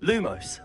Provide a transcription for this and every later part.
Lumos.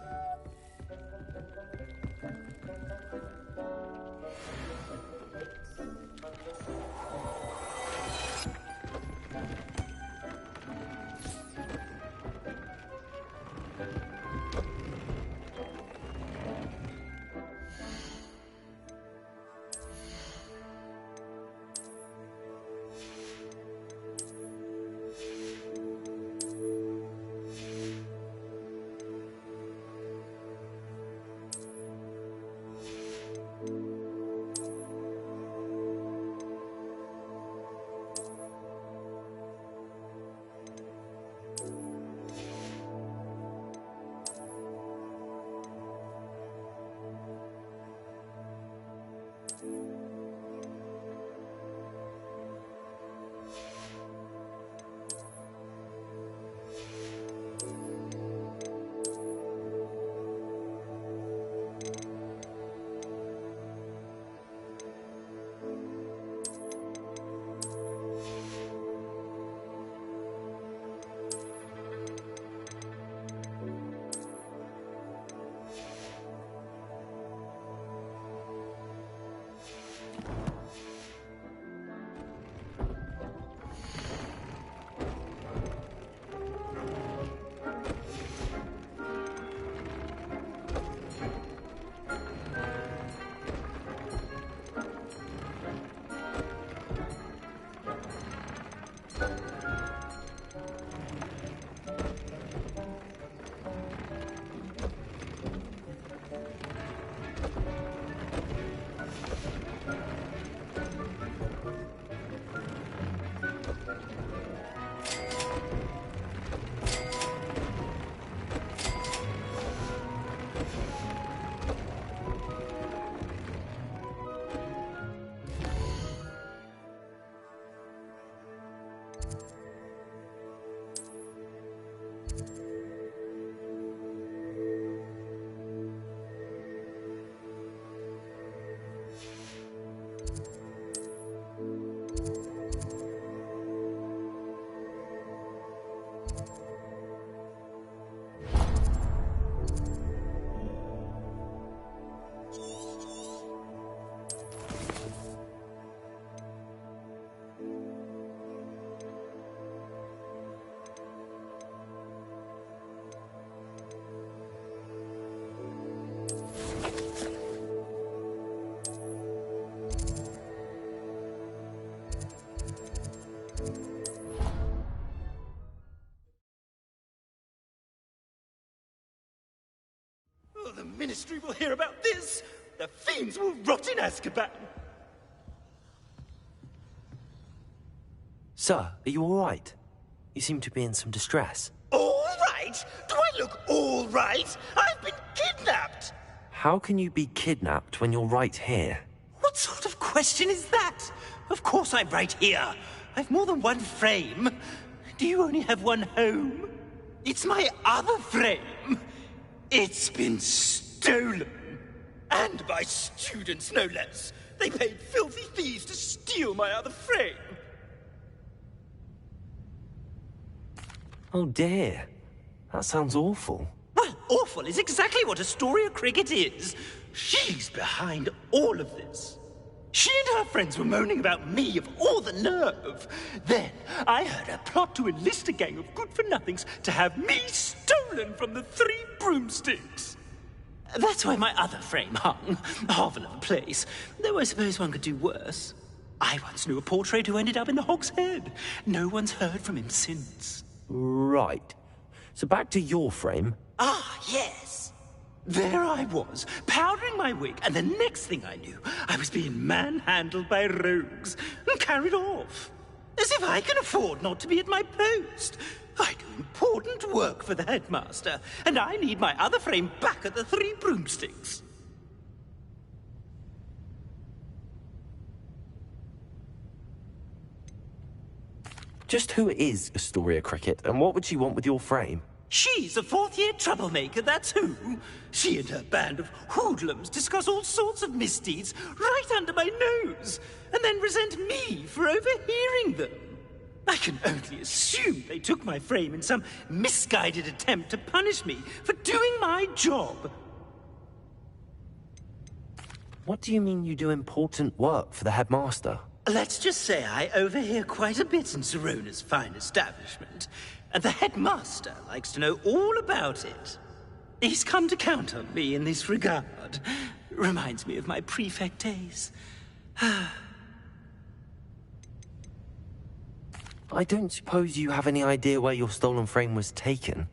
The Ministry will hear about this! The fiends will rot in Azkaban! Sir, are you all right? You seem to be in some distress. All right? Do I look all right? I've been kidnapped! How can you be kidnapped when you're right here? What sort of question is that? Of course I'm right here. I've more than one frame. Do you only have one home? It's my other frame. It's been stolen. And by students, no less. They paid filthy thieves to steal my other frame. Oh dear. That sounds awful. Well, awful is exactly what Astoria Cricket is. She's behind all of this. She and her friends were moaning about me, of all the nerve. Then I heard her plot to enlist a gang of good-for-nothings to have me stolen from the Three Broomsticks. That's where my other frame hung. Hovel of a place. Though I suppose one could do worse. I once knew a portrait who ended up in the Hog's Head. No one's heard from him since. Right. So back to your frame. Ah, yes. There I was, powdering my wig, and the next thing I knew, I was being manhandled by rogues and carried off. As if I can afford not to be at my post. I do important work for the headmaster, and I need my other frame back at the Three Broomsticks. Just who is Astoria Cricket, and what would she want with your frame? She's a fourth-year troublemaker, that's who. She and her band of hoodlums discuss all sorts of misdeeds right under my nose, and then resent me for overhearing them. I can only assume they took my frame in some misguided attempt to punish me for doing my job. What do you mean you do important work for the headmaster? Let's just say I overhear quite a bit in Sirona's fine establishment, and the headmaster likes to know all about it. He's come to count on me in this regard. Reminds me of my prefect days. I don't suppose you have any idea where your stolen frame was taken.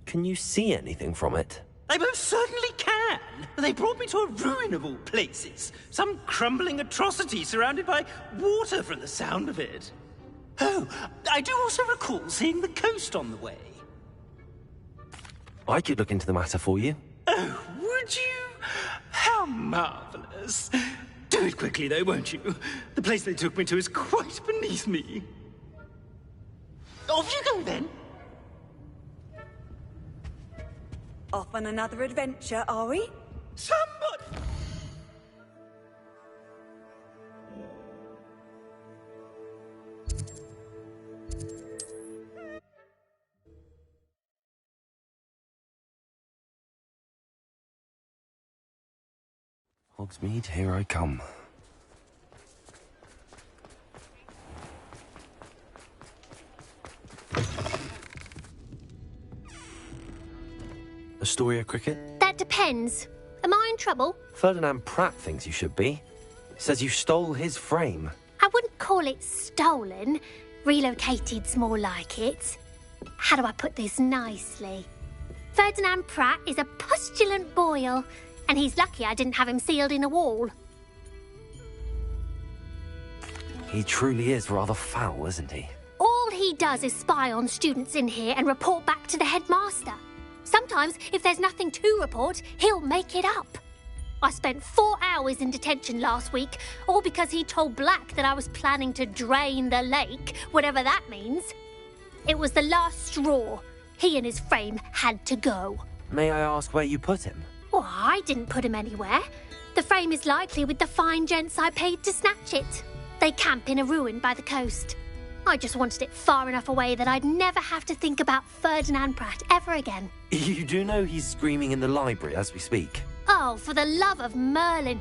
Can you see anything from it? I most certainly can. They brought me to a ruin of all places. Some crumbling atrocity surrounded by water from the sound of it. Oh, I do also recall seeing the coast on the way. I could look into the matter for you. Oh, would you? How marvelous. Do it quickly, though, won't you? The place they took me to is quite beneath me. Off you go, then. Off on another adventure, are we? Somebody! Hogsmeade, here I come. Astoria Cricket? That depends. Am I in trouble? Ferdinand Pratt thinks you should be. Says you stole his frame. I wouldn't call it stolen. Relocated's more like it. How do I put this nicely? Ferdinand Pratt is a postulant boil, and he's lucky I didn't have him sealed in a wall. He truly is rather foul, isn't he? All he does is spy on students in here and report back to the headmaster. Sometimes, if there's nothing to report, he'll make it up. I spent 4 hours in detention last week, all because he told Black that I was planning to drain the lake, whatever that means. It was the last straw. He and his frame had to go. May I ask where you put him? Well, I didn't put him anywhere. The frame is likely with the fine gents I paid to snatch it. They camp in a ruin by the coast. I just wanted it far enough away that I'd never have to think about Ferdinand Pratt ever again. You do know he's screaming in the library as we speak. Oh, for the love of Merlin.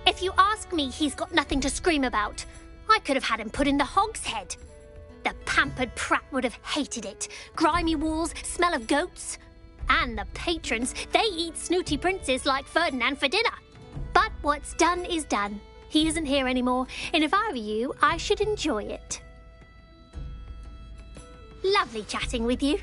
If you ask me, he's got nothing to scream about. I could have had him put in the hogshead. The pampered Pratt would have hated it. Grimy walls, smell of goats. And the patrons, they eat snooty princes like Ferdinand for dinner. But what's done is done. He isn't here anymore, and if I were you, I should enjoy it. Lovely chatting with you.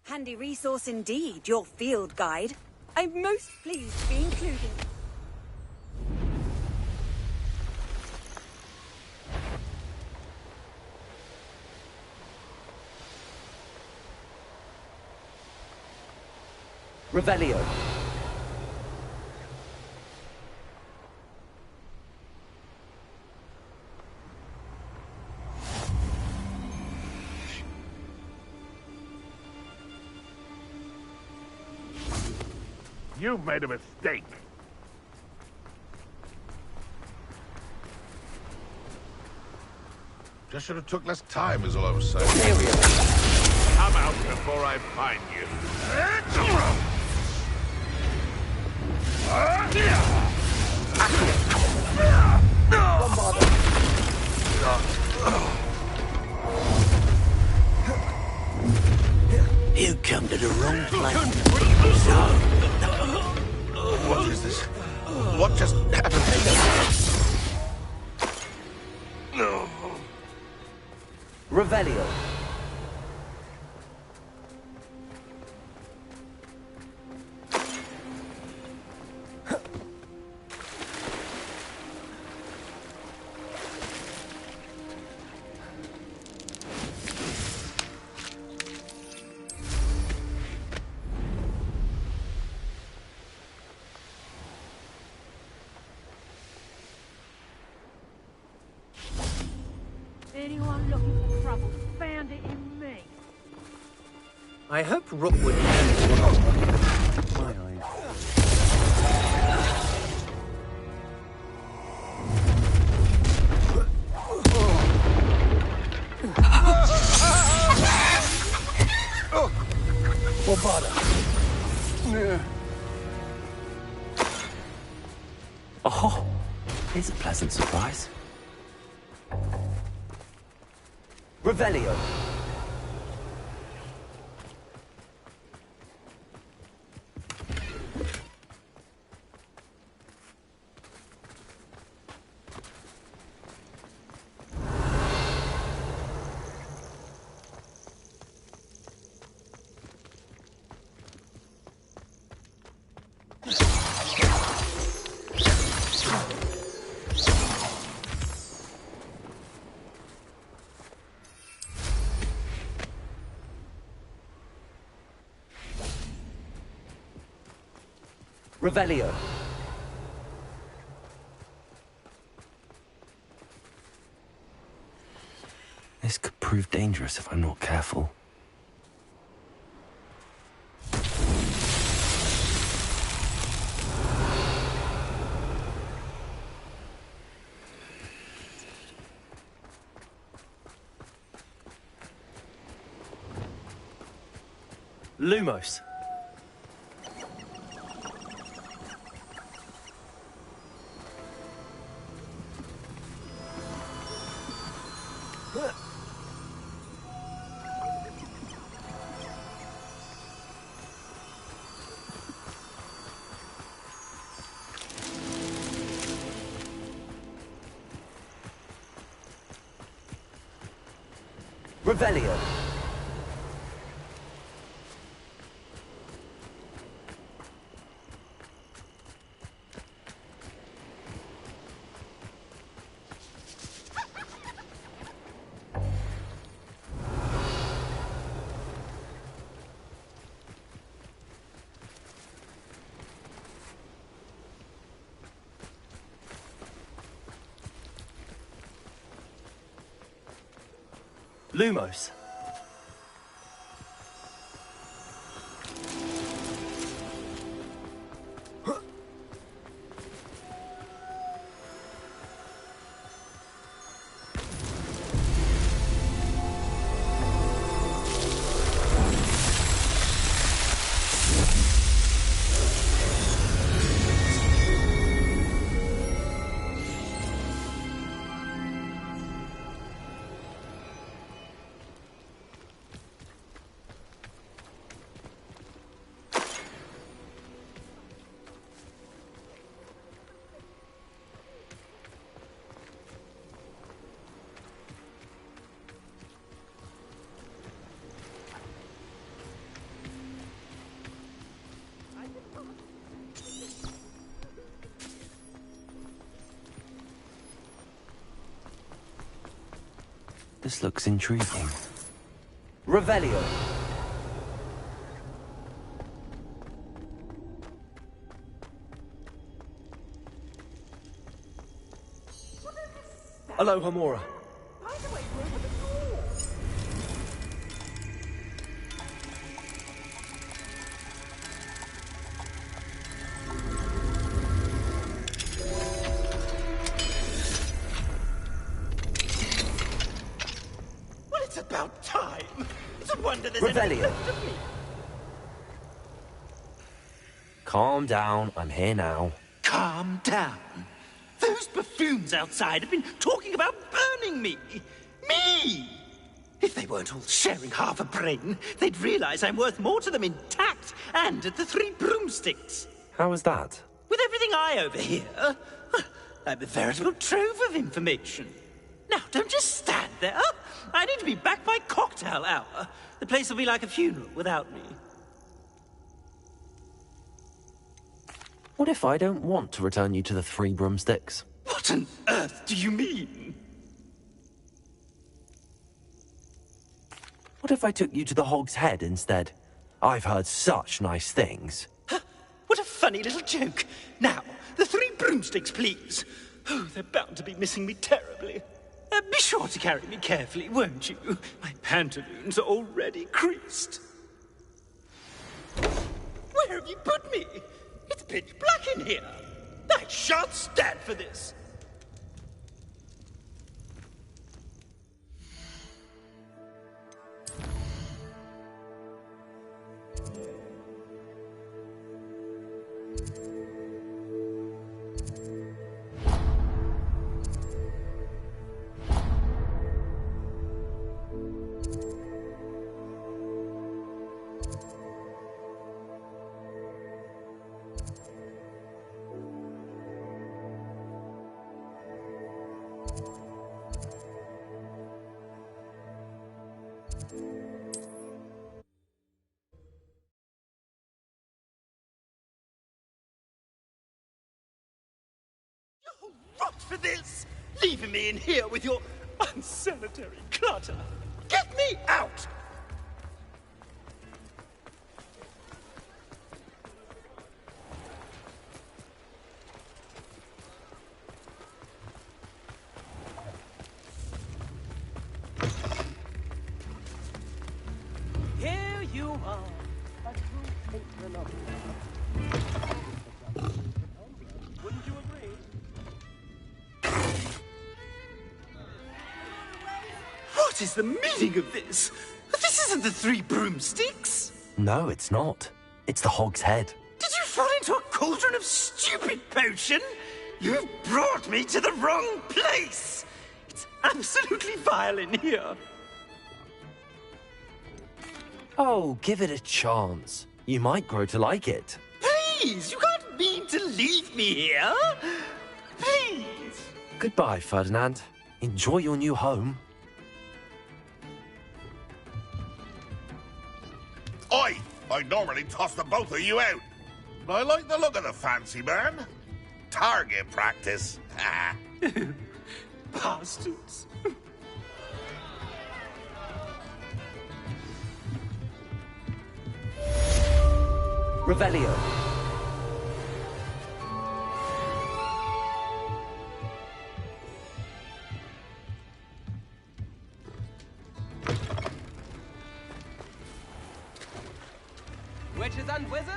Handy resource indeed, your field guide. I'm most pleased to be included. Revelio. you've made a mistake. Just should have took less time, is all I was saying. Come out before I find you. You come to the wrong place. What is this? What just happened? Revelio. Anyone looking for trouble found it in me. I hope Rookwood knows what my eyes. Oh, here's a pleasant surprise. Revelio. Revelio. This could prove dangerous if I'm not careful. Lumos. Revelio. Lumos. This looks intriguing. Revelio. Aloha Mora. wonder there's anything Revelio. left of me. Calm down, I'm here now. Calm down. Those buffoons outside have been talking about burning me. Me! If they weren't all sharing half a brain, they'd realize I'm worth more to them intact and at the Three Broomsticks. How was that? With everything I overhear, I'm a veritable trove of information. Now, don't just stand there. I need to be back by cocktail hour. The place will be like a funeral without me. What if I don't want to return you to the Three Broomsticks? What on earth do you mean? What if I took you to the Hog's Head instead? I've heard such nice things. What a funny little joke. Now, the Three Broomsticks, please. Oh, they're bound to be missing me terribly. Be sure to carry me carefully, won't you? My pantaloons are already creased. Where have you put me? It's pitch black in here. I shan't stand for this. You'll rot for this! Leaving me in here with your unsanitary clutter. Get me out! Here you are. A true patron of love. Wouldn't you agree? What is the meaning of this? This isn't the Three Broomsticks. No, it's not. It's the Hog's Head. Did you fall into a cauldron of stupid potion? You've brought me to the wrong place. It's absolutely vile in here. Oh, give it a chance. You might grow to like it. Please, you can't mean to leave me here. Please. Goodbye, Ferdinand. Enjoy your new home. Oi! I normally toss the both of you out. But I like the look of the fancy man. Target practice. Bastards. Revelio. Witches and wizards?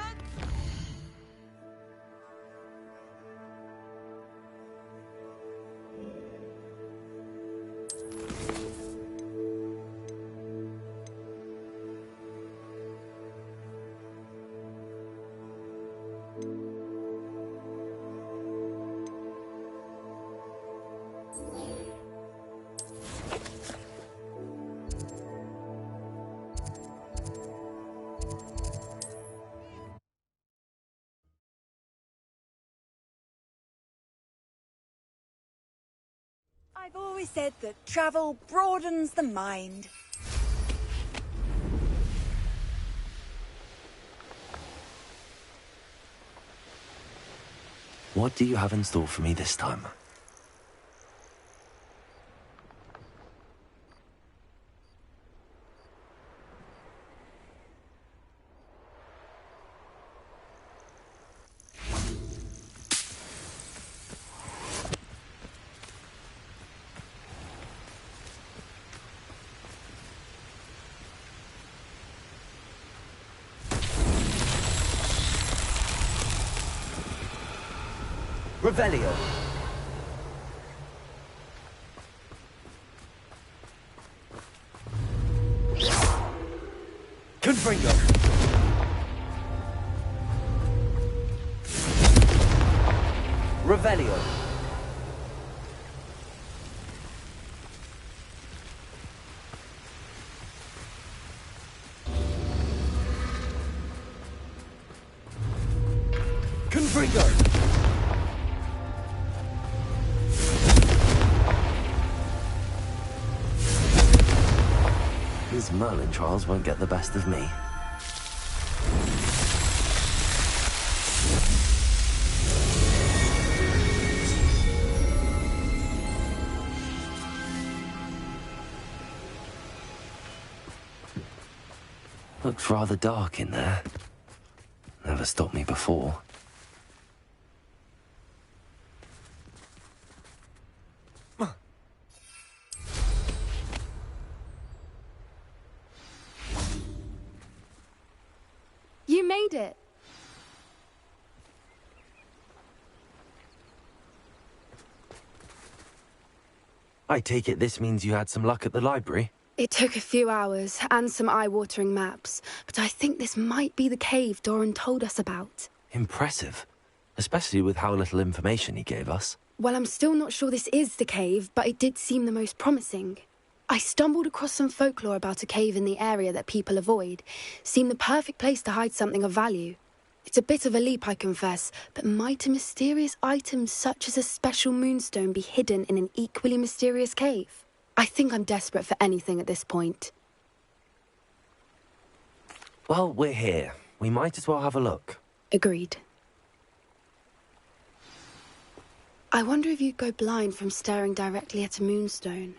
I've always said that travel broadens the mind. What do you have in store for me this time? Revelio. Revelio. Confringo. These Merlin trials won't get the best of me. Looks rather dark in there. Never stopped me before. You made it. I take it this means you had some luck at the library? It took a few hours and some eye-watering maps, but I think this might be the cave Doran told us about. Impressive. Especially with how little information he gave us. Well, I'm still not sure this is the cave, but it did seem the most promising. I stumbled across some folklore about a cave in the area that people avoid. Seemed the perfect place to hide something of value. It's a bit of a leap, I confess, but might a mysterious item such as a special moonstone be hidden in an equally mysterious cave? I think I'm desperate for anything at this point. Well, we're here. We might as well have a look. Agreed. I wonder if you'd go blind from staring directly at a moonstone.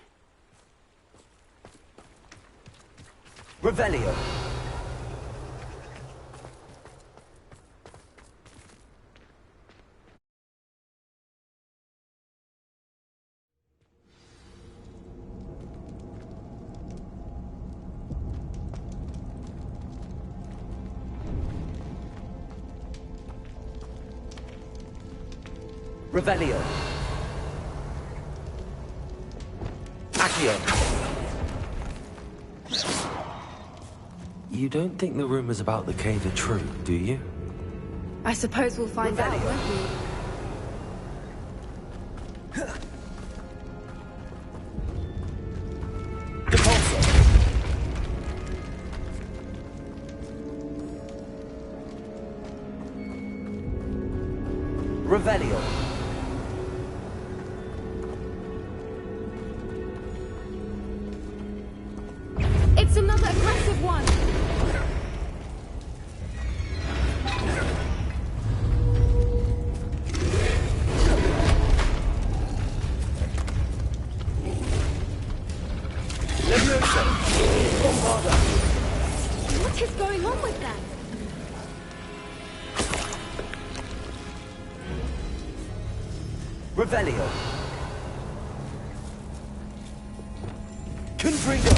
Revelio. Revelio. Accio. You don't think the rumors about the cave are true, do you? I suppose we'll find out, won't we? Revelio. It's another aggressive one! What is going on with that? Revelio. Confringo.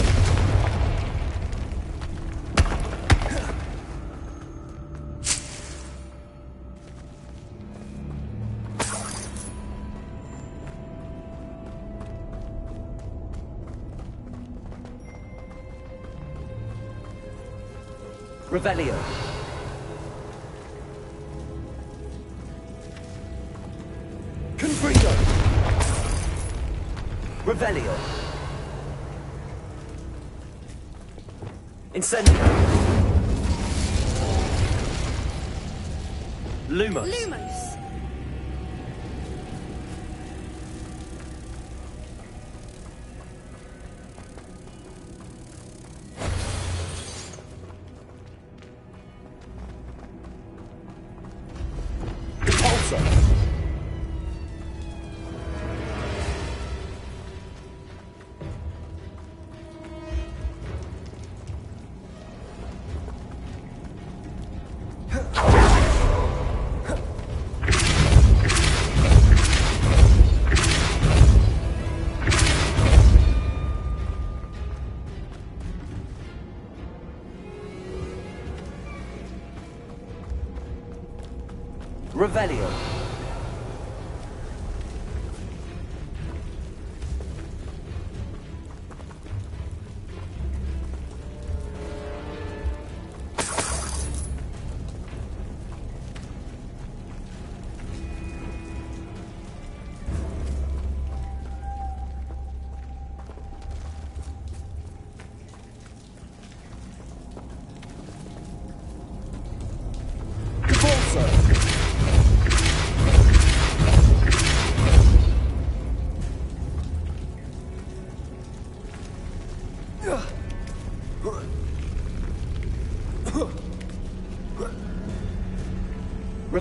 Revelio. Confringo. Revelio. Incendio. Lumos. Lumos! Revelio.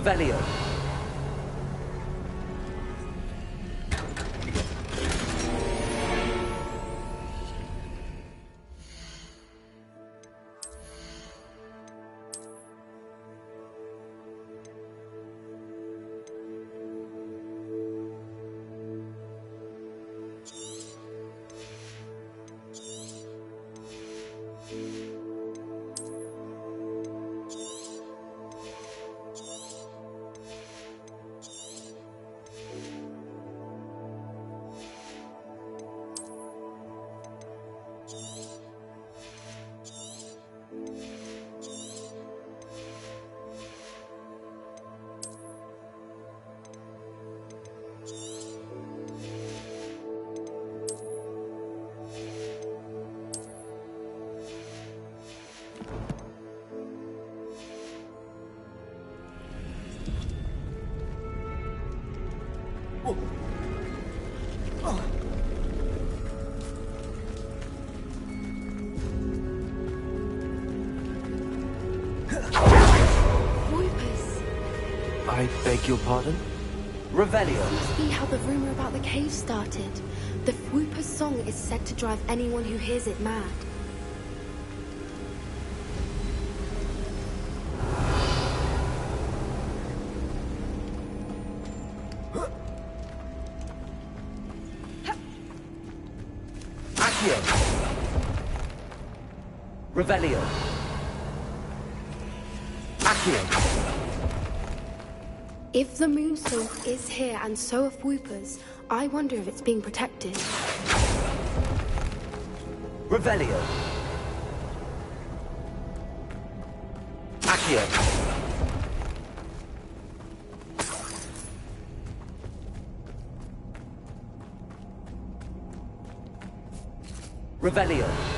Revelio. I beg your pardon? Revelio. Must be how the rumor about the cave started. The Whooper's song is said to drive anyone who hears it mad. Accio. Revelio. Accio. If the Moonstone is here and so are Whoopers, I wonder if it's being protected. Revelio. Accio. Revelio.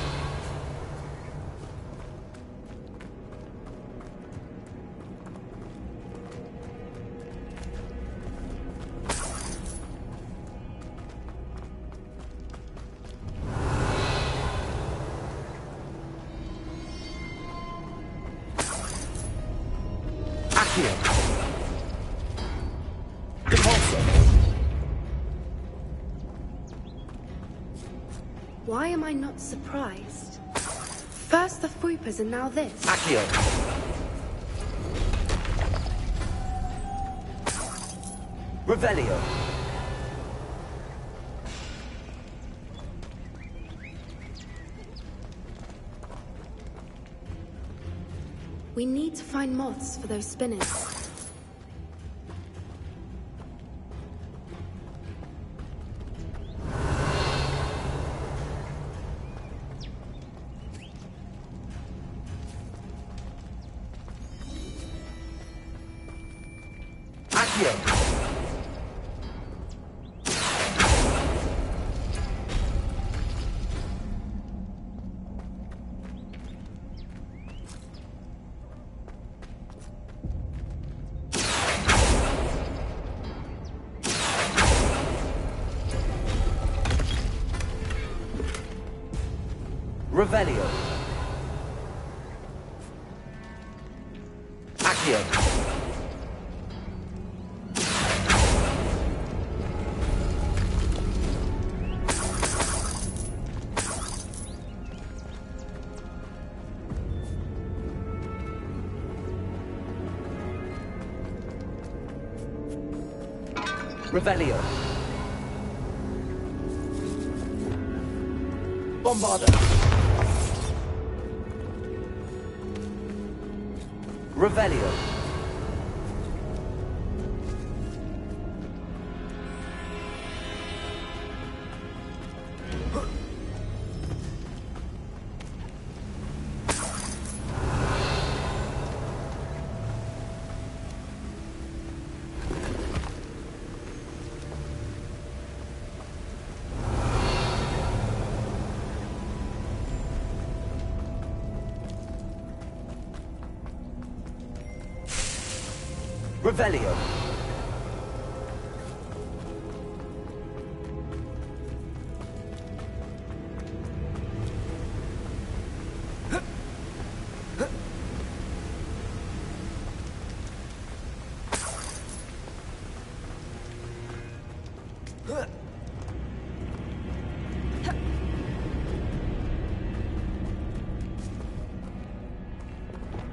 Why am I not surprised? First the Whoopers and now this. Accio. Revelio. We need to find moths for those spinners. Revelio. Accio. Revelio. Bombarda. Revelio. Revelio.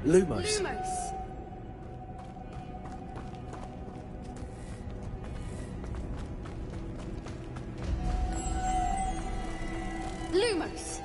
Lumos. Lumos! Lumos!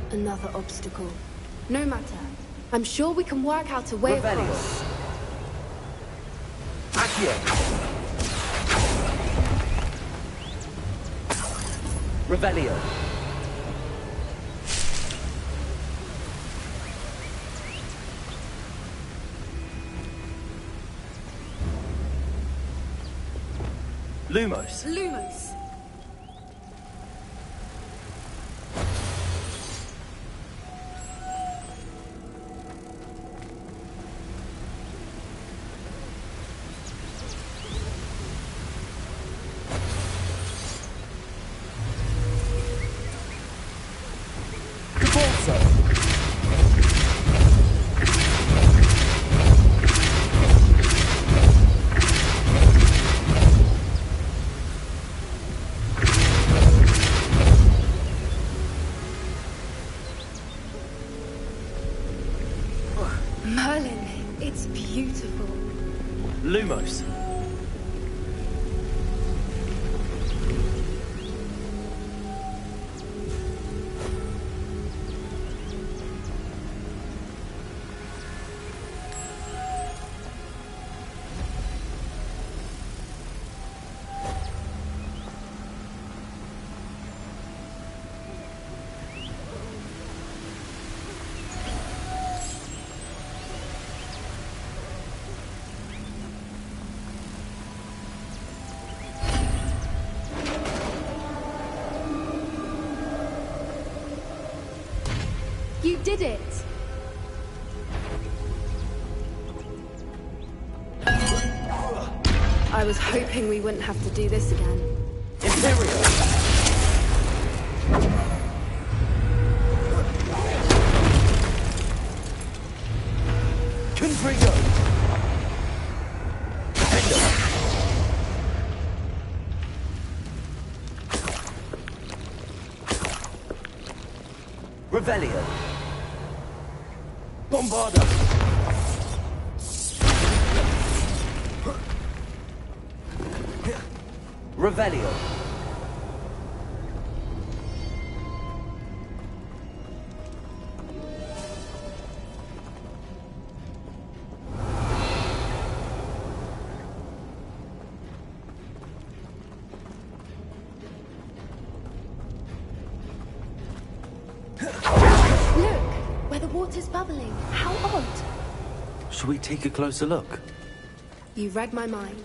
Another obstacle. No matter. I'm sure we can work out a way across. Accio. Revelio. Lumos. Lumos. Merlin, it's beautiful. Lumos. You did it! I was hoping we wouldn't have to do this again. Imperial. Confringo. Revelio. Bombarda. Revelio. Where the water's bubbling. How odd. Should we take a closer look? You read my mind.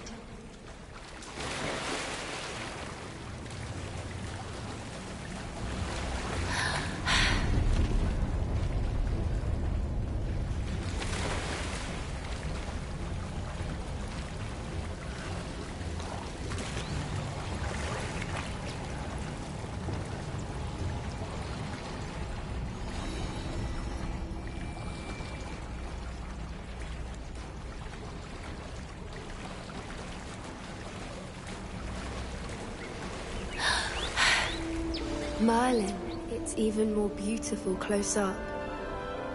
Merlin, it's even more beautiful close up.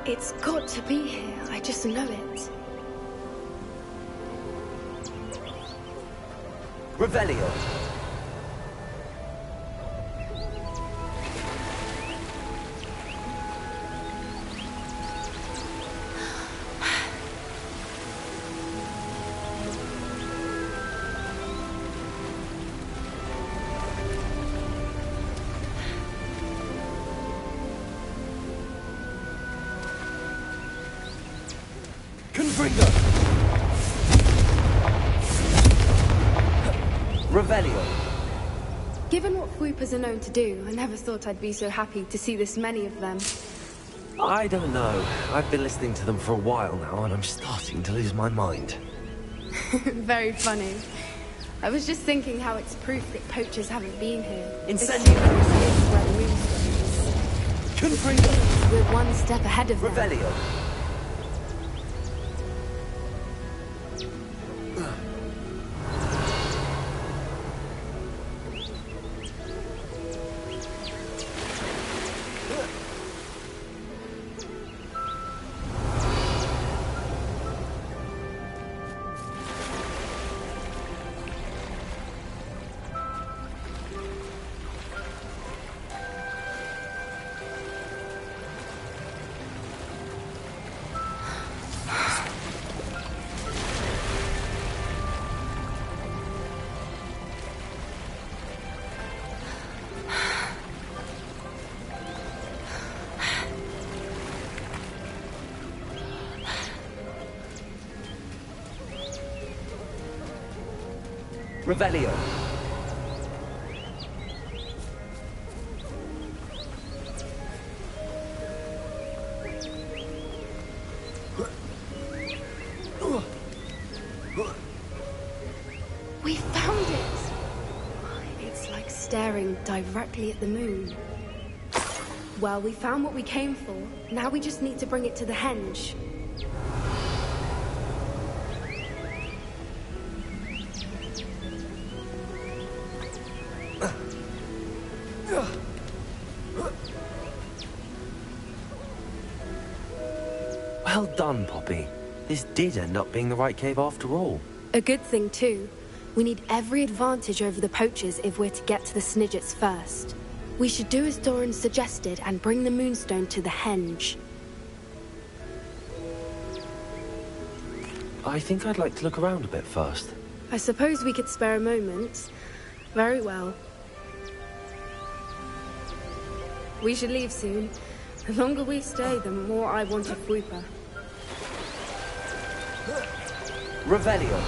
It's got to be here, I just know it. Revelio. Confringo. Revelio. Given what Fwoopas are known to do, I never thought I'd be so happy to see this many of them. I don't know. I've been listening to them for a while now, and I'm starting to lose my mind. Very funny. I was just thinking how it's proof that poachers haven't been here. Incendio! Where the moonstone is. Confringo! We're one step ahead of them. Revelio! Revelio. We found it! It's like staring directly at the moon. Well, we found what we came for. Now we just need to bring it to the henge. Well done, Poppy. This did end up being the right cave after all. A good thing, too. We need every advantage over the poachers if we're to get to the Snidgets first. We should do as Doran suggested and bring the moonstone to the henge. I think I'd like to look around a bit first. I suppose we could spare a moment. Very well. We should leave soon. The longer we stay, the more I want a Fwooper. Revelio.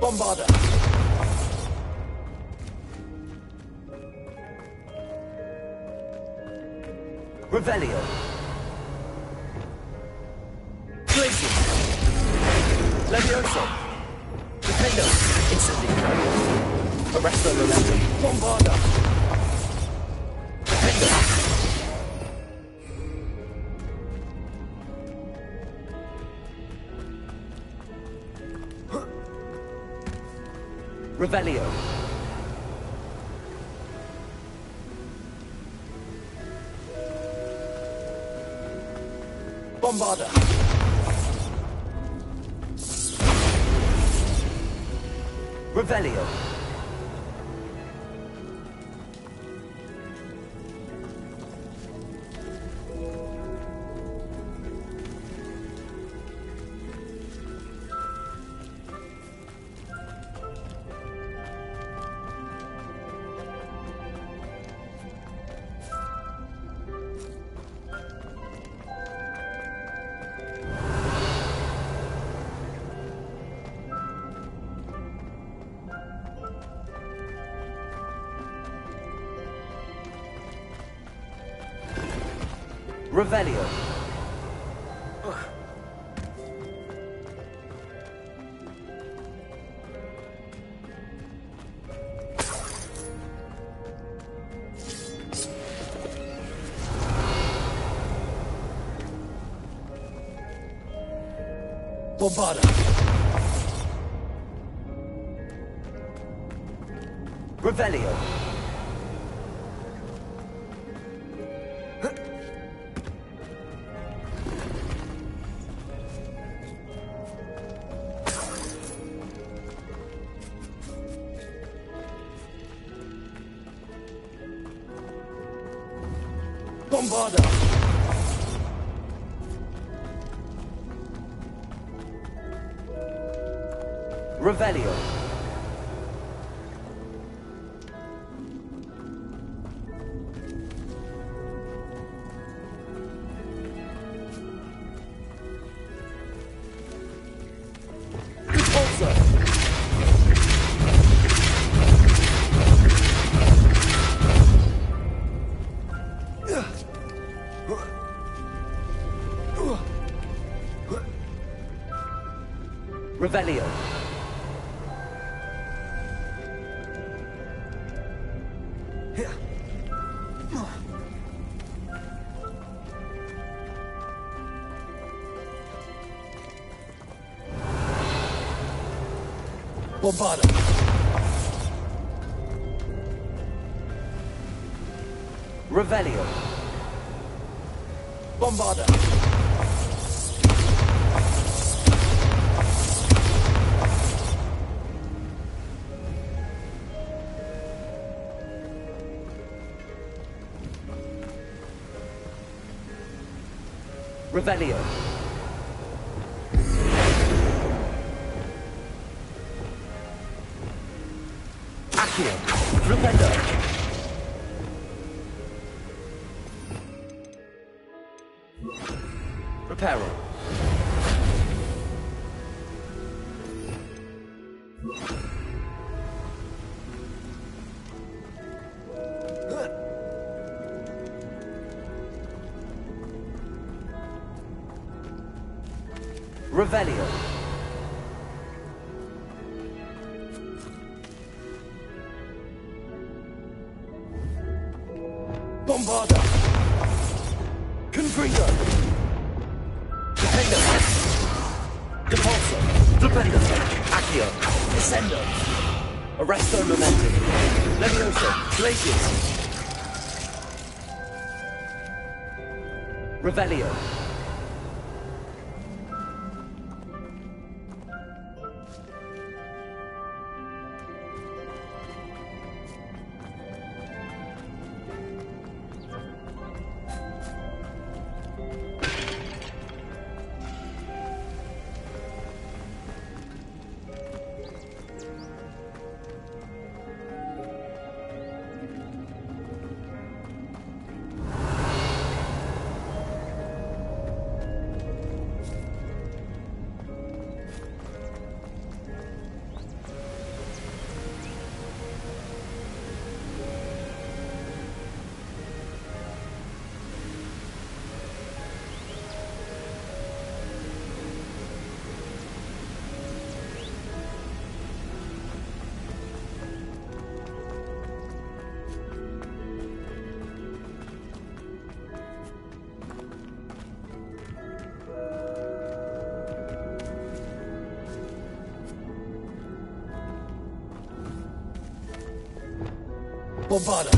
Bombarda. Revelio. Glacier. Levioso. Defendo. Incendio. Arresto momentum. Bombarda. Defendo. Revelio. Bombarda. Revelio. Revelio. Bombarda. Revelio. Bombarda. Revelio. Repulsor. Revelio. Bombarda. Revelio. Bombarda. Revelio. Accio. Flipendo. Reparo. Revelio. Bombarda. Confringo. Defender. Depulso. Flipendo. Accio. Descendo. Arresto Momentum. Levioso. Glacius. Revelio. Bombarda.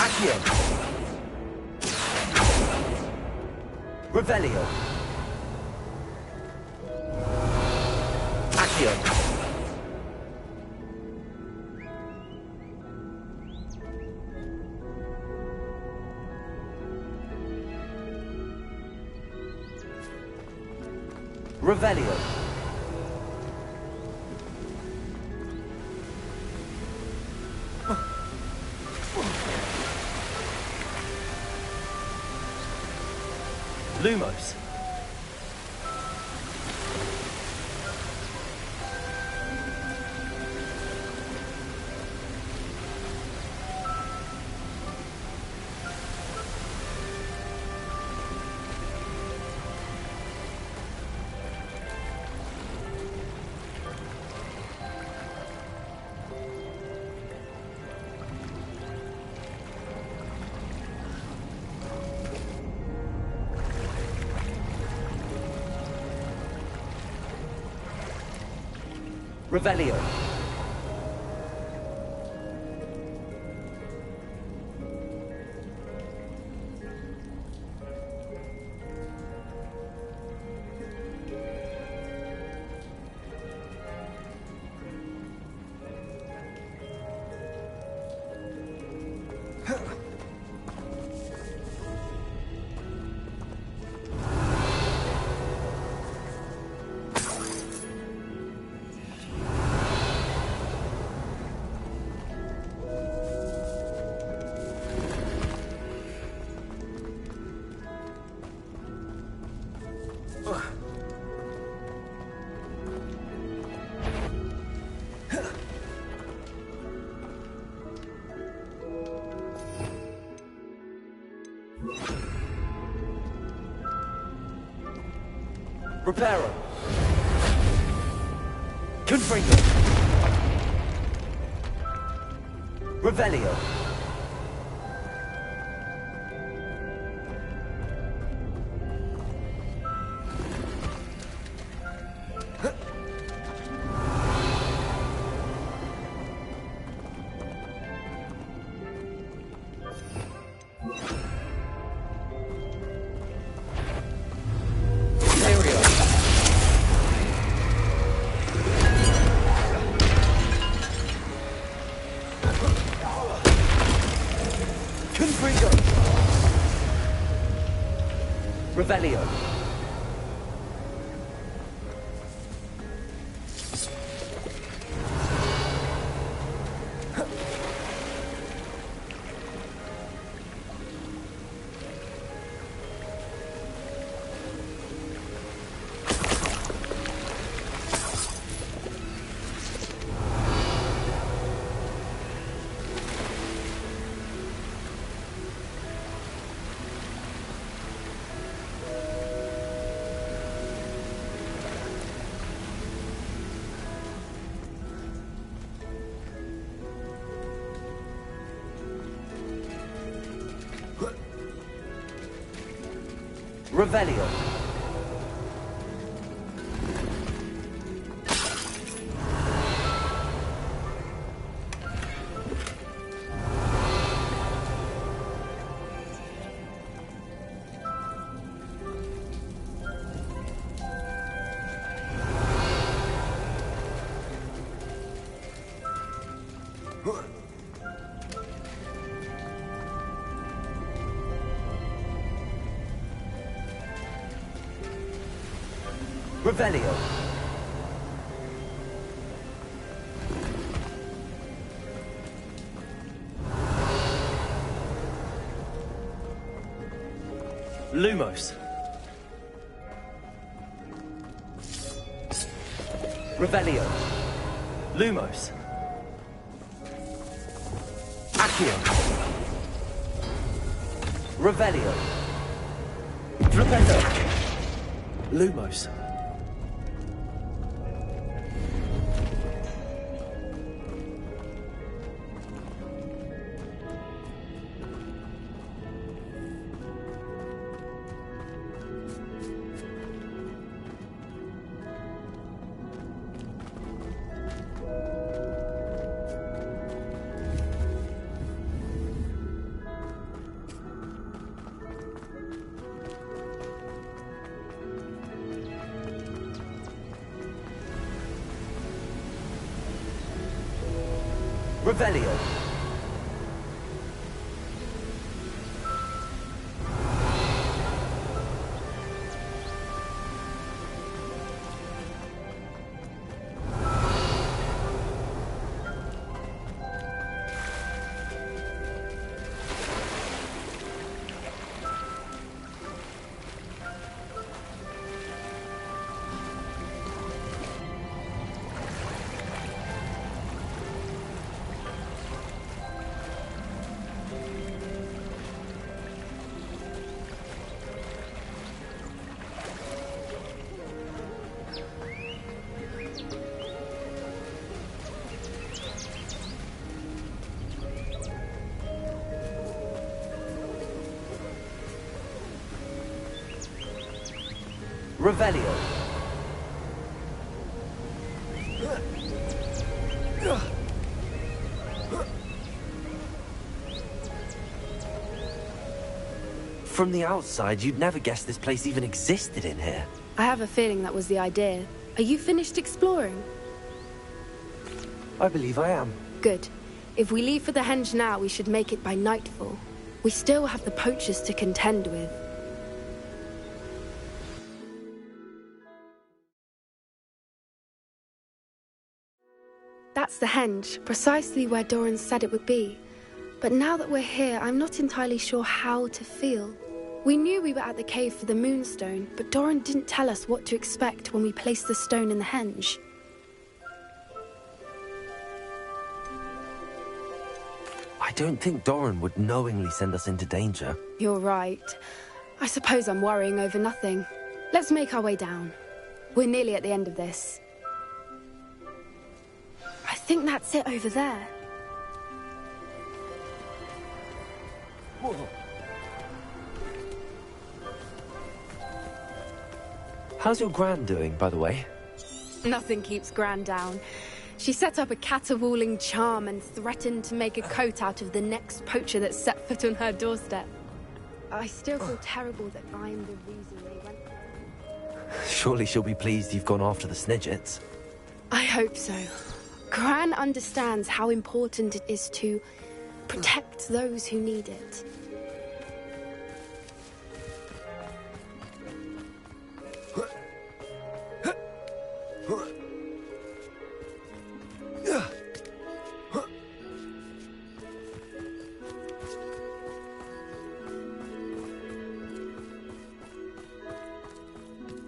Accio. Revelio. Accio. Revelio. Lumos. Revelio. Reparo. Confringo. Revelio. Revelio. Revelio. Revelio. Lumos. Revelio. Lumos. Accio. Revelio. Flipendo. Lumos. Revelio. Revelio. From the outside, you'd never guess this place even existed in here. I have a feeling that was the idea. Are you finished exploring? I believe I am. Good. If we leave for the henge now, we should make it by nightfall. We still have the poachers to contend with. That's the henge, precisely where Doran said it would be. But now that we're here, I'm not entirely sure how to feel. We knew we were at the cave for the moonstone, but Doran didn't tell us what to expect when we placed the stone in the henge. I don't think Doran would knowingly send us into danger. You're right. I suppose I'm worrying over nothing. Let's make our way down. We're nearly at the end of this. I think that's it over there. Whoa. How's your Gran doing, by the way? Nothing keeps Gran down. She set up a caterwauling charm and threatened to make a coat out of the next poacher that set foot on her doorstep. I still feel terrible that I'm the reason they went there. Surely she'll be pleased you've gone after the Snidgets. I hope so. Gran understands how important it is to protect those who need it.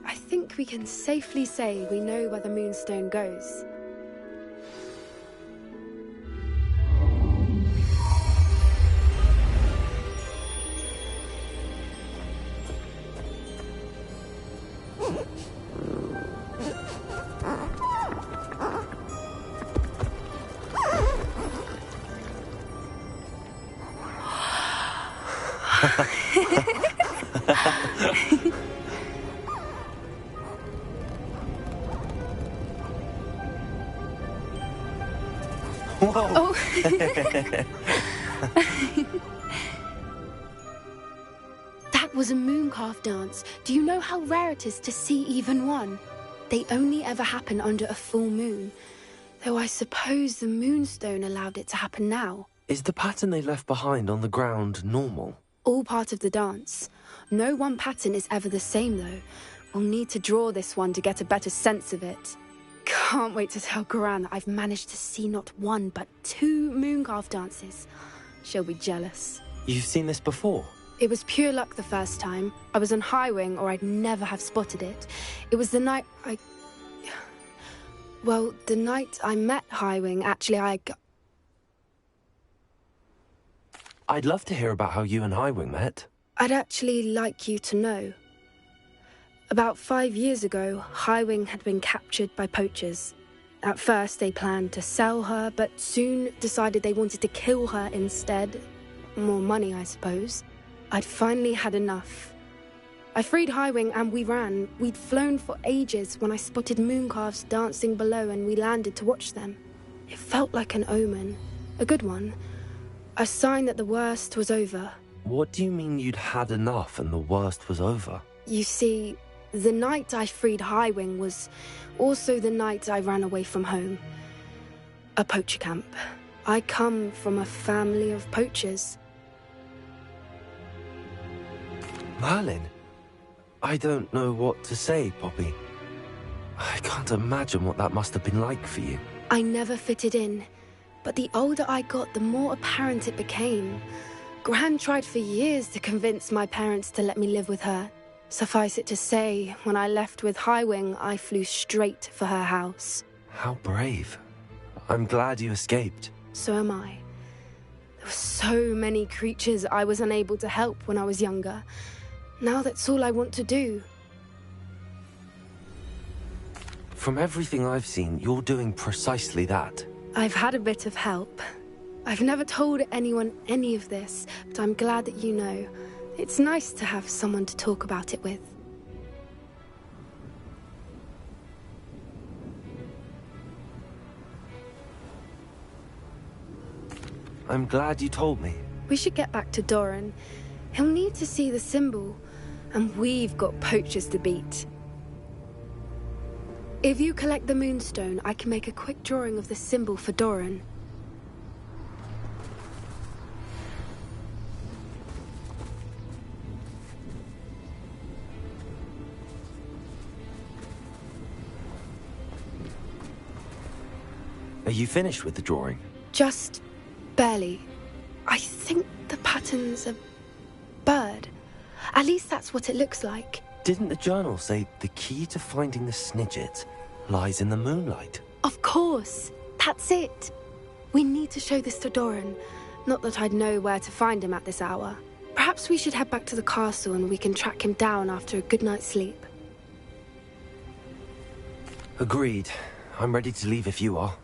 I think we can safely say we know where the moonstone goes. Whoa! That was a mooncalf dance. Do you know how rare it is to see even one? They only ever happen under a full moon. Though I suppose the moonstone allowed it to happen now. Is the pattern they left behind on the ground normal? All part of the dance. No one pattern is ever the same, though. We'll need to draw this one to get a better sense of it. Can't wait to tell Gran that I've managed to see not one, but 2 mooncalf dances. She'll be jealous. You've seen this before? It was pure luck the first time. I was on Highwing, or I'd never have spotted it. It was the night Well, the night I met Highwing, actually, I'd love to hear about how you and Highwing met. I'd actually like you to know. About 5 years ago, Highwing had been captured by poachers. At first, they planned to sell her, but soon decided they wanted to kill her instead. More money, I suppose. I'd finally had enough. I freed Highwing and we ran. We'd flown for ages when I spotted mooncalves dancing below and we landed to watch them. It felt like an omen. A good one. A sign that the worst was over. What do you mean you'd had enough and the worst was over? You see, the night I freed Highwing was also the night I ran away from home. A poacher camp. I come from a family of poachers. Merlin? I don't know what to say, Poppy. I can't imagine what that must have been like for you. I never fitted in, but the older I got, the more apparent it became. Gran tried for years to convince my parents to let me live with her. Suffice it to say, when I left with Highwing, I flew straight for her house. How brave. I'm glad you escaped. So am I. There were so many creatures I was unable to help when I was younger. Now that's all I want to do. From everything I've seen, you're doing precisely that. I've had a bit of help. I've never told anyone any of this, but I'm glad that you know. It's nice to have someone to talk about it with. I'm glad you told me. We should get back to Doran. He'll need to see the symbol, and we've got poachers to beat. If you collect the moonstone, I can make a quick drawing of the symbol for Doran. Are you finished with the drawing? Just barely. I think the pattern's a bird. At least that's what it looks like. Didn't the journal say the key to finding the Snidget lies in the moonlight? Of course. That's it. We need to show this to Doran. Not that I'd know where to find him at this hour. Perhaps we should head back to the castle and we can track him down after a good night's sleep. Agreed. I'm ready to leave if you are.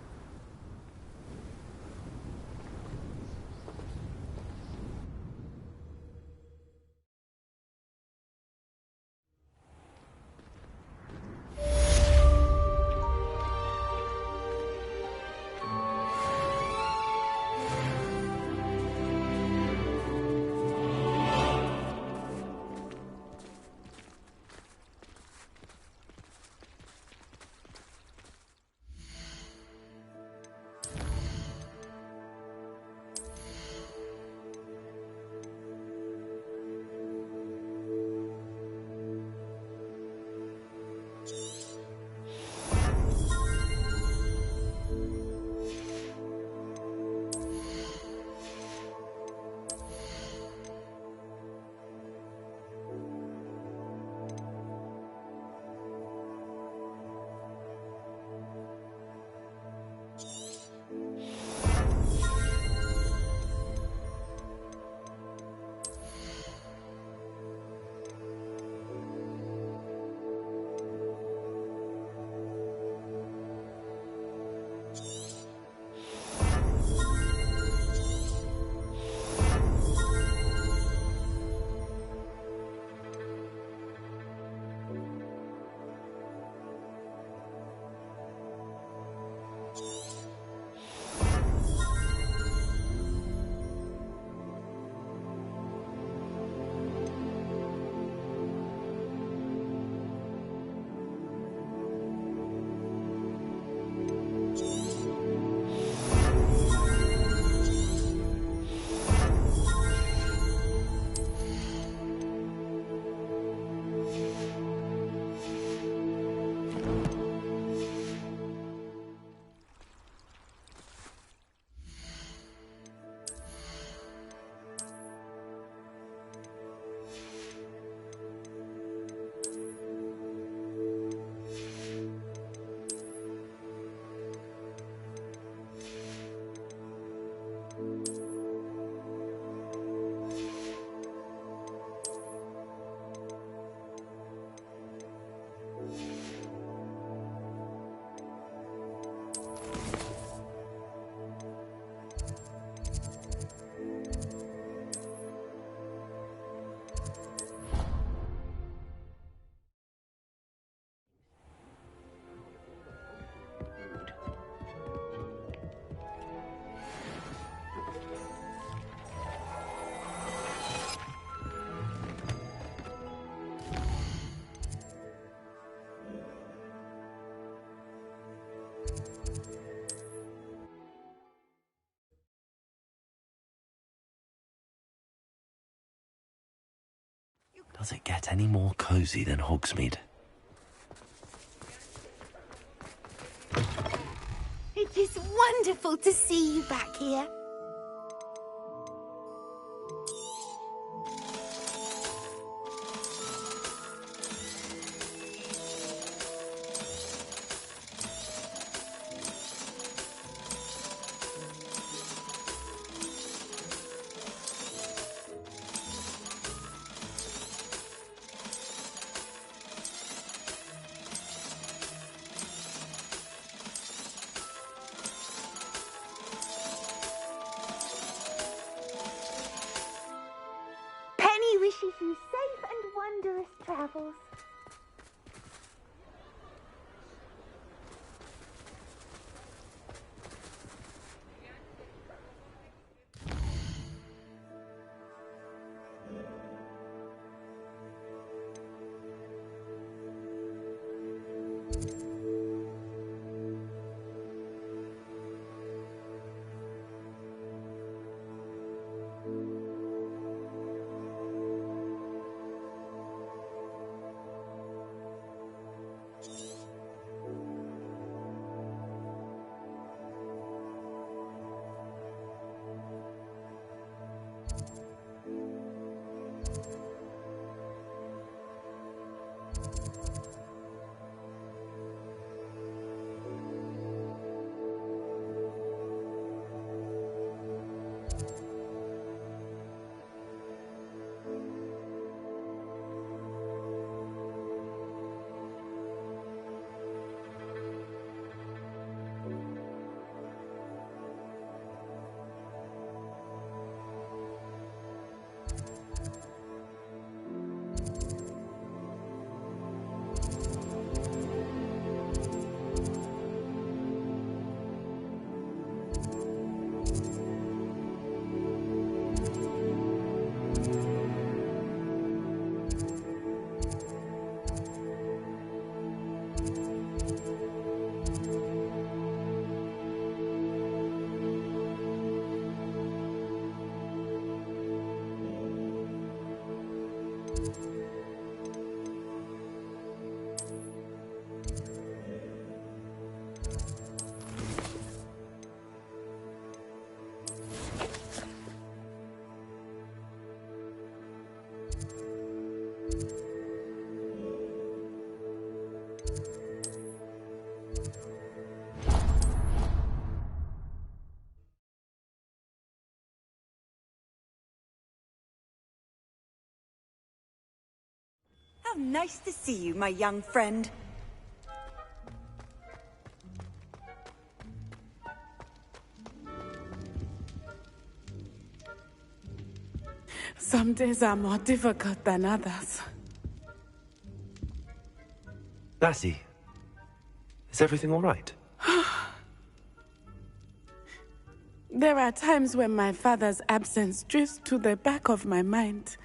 Does it get any more cozy than Hogsmeade? It is wonderful to see you back here. How nice to see you, my young friend. Some days are more difficult than others. Lassie, is everything all right? There are times when my father's absence drifts to the back of my mind,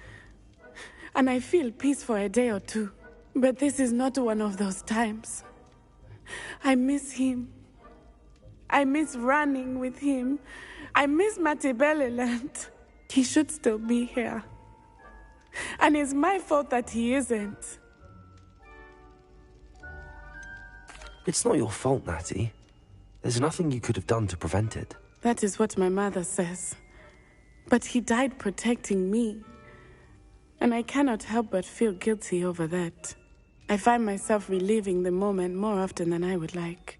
and I feel peace for a day or two. But this is not one of those times. I miss him. I miss running with him. I miss Matibeleland. He should still be here. And it's my fault that he isn't. It's not your fault, Natty. There's nothing you could have done to prevent it. That is what my mother says. But he died protecting me. And I cannot help but feel guilty over that. I find myself reliving the moment more often than I would like.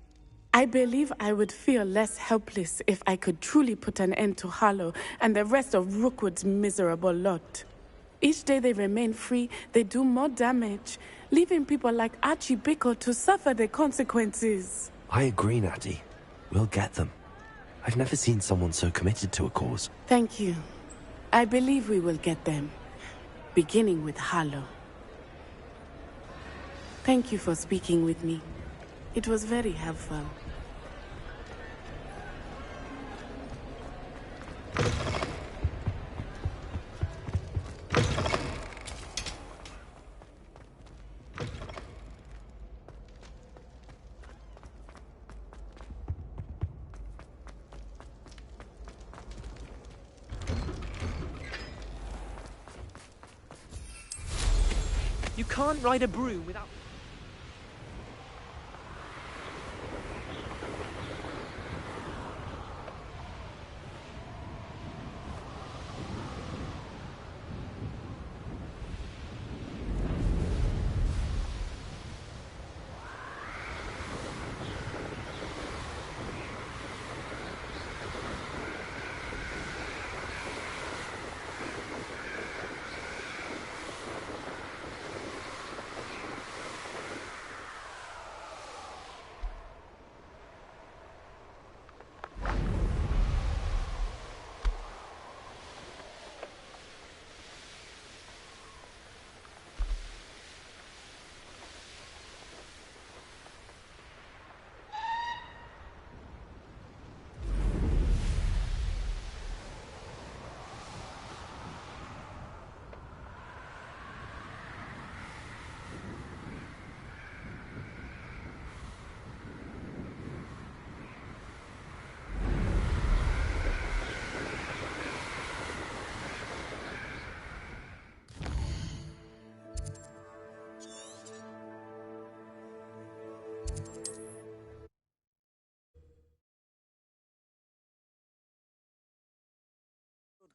I believe I would feel less helpless if I could truly put an end to Harlow and the rest of Rookwood's miserable lot. Each day they remain free, they do more damage, leaving people like Archie Bickle to suffer the consequences. I agree, Natty. We'll get them. I've never seen someone so committed to a cause. Thank you. I believe we will get them. Beginning with Harlow. Thank you for speaking with me. It was very helpful. You can't ride a broom without...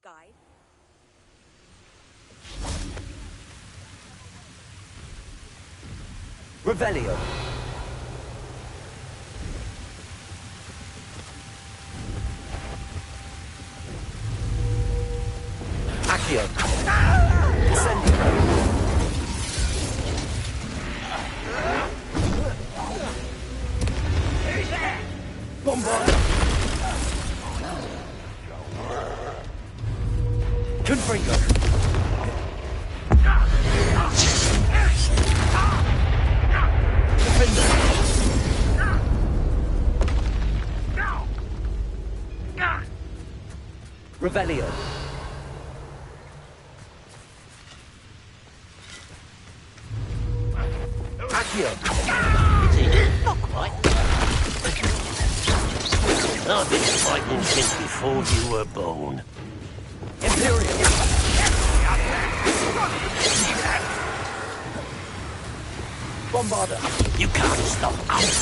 Guide. Revelio. Accio. Incendio. Bombard. Confringo. Defender. Revelio. Accio. Not quite. I've been fighting since before you were born. Imperial. Bombarder. You can't stop us.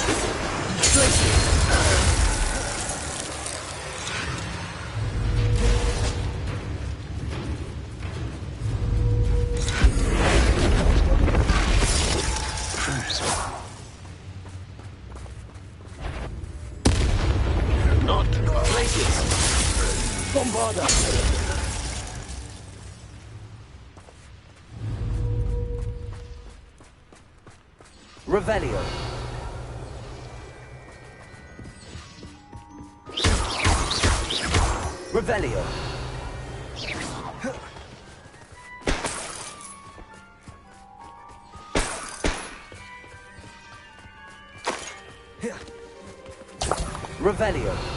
Not places. Bombarder. Revelio. Revelio. Revelio.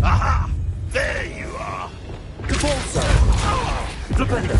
Aha! There you are! Capolso! Flipendo!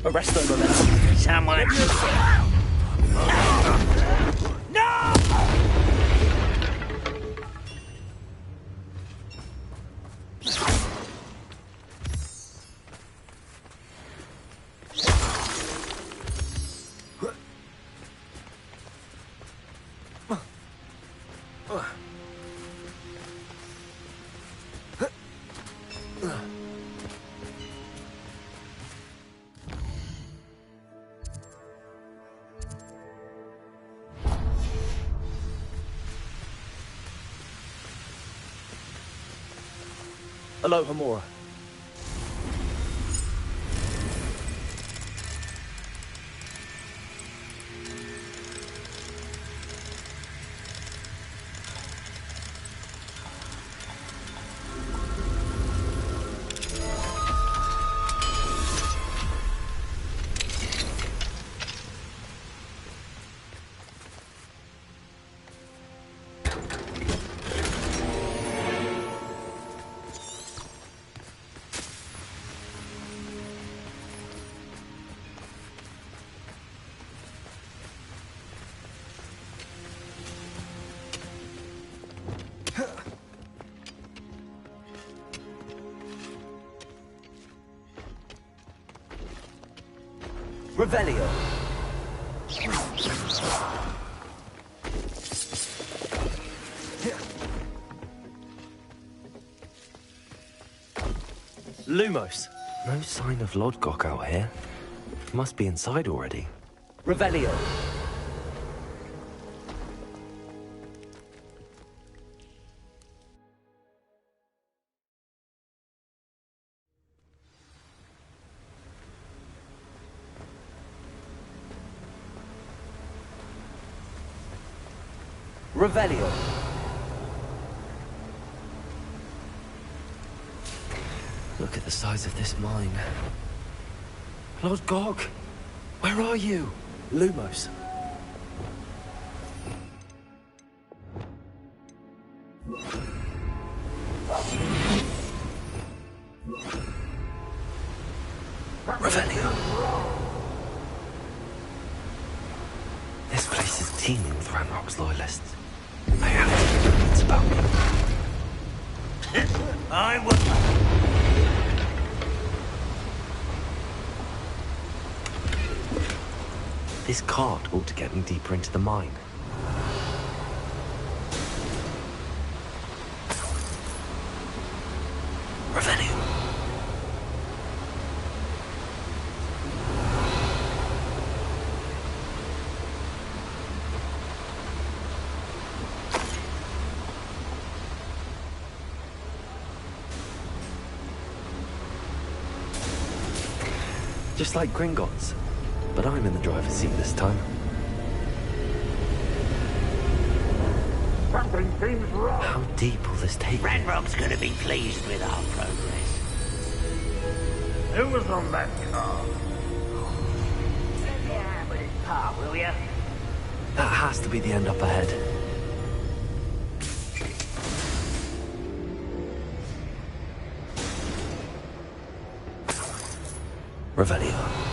Arresto momentum. Someone. No! Aloha Mora. Revelio. Lumos. No sign of Lodgok out here. Must be inside already. Revelio. Revelio. Look at the size of this mine. Lord Gog, where are you? Lumos. Revelio. This place is teeming with Ranrock's loyalists. I have to get wits about me. I will. This cart ought to get me deeper into the mine. Revelio. Just like Gringotts, but I'm in the driver's seat this time. Something seems wrong. How deep will this take me? Ranrock's gonna be pleased with our progress. Who was on that car? has to be the end up ahead. Revelio.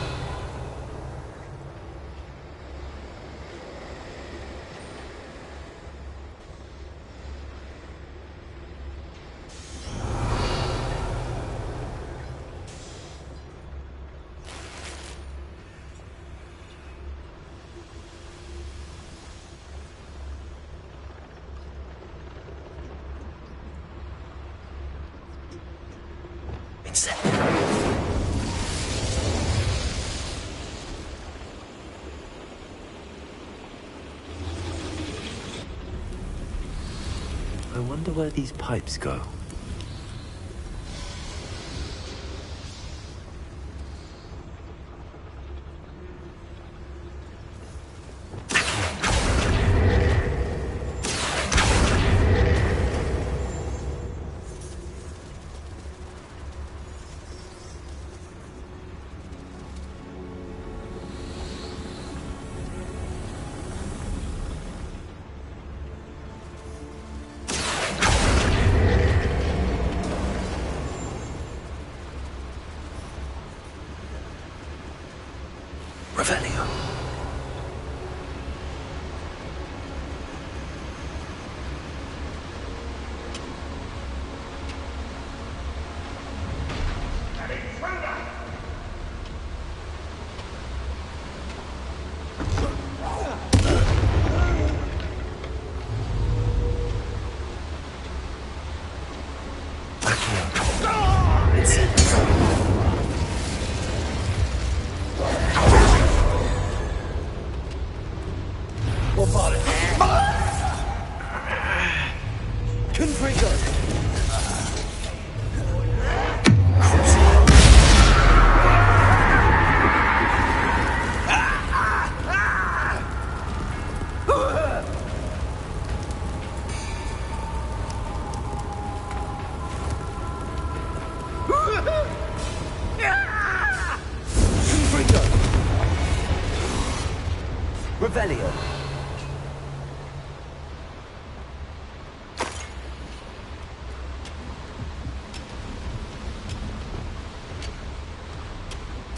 I wonder where these pipes go. Revelio. Revelio.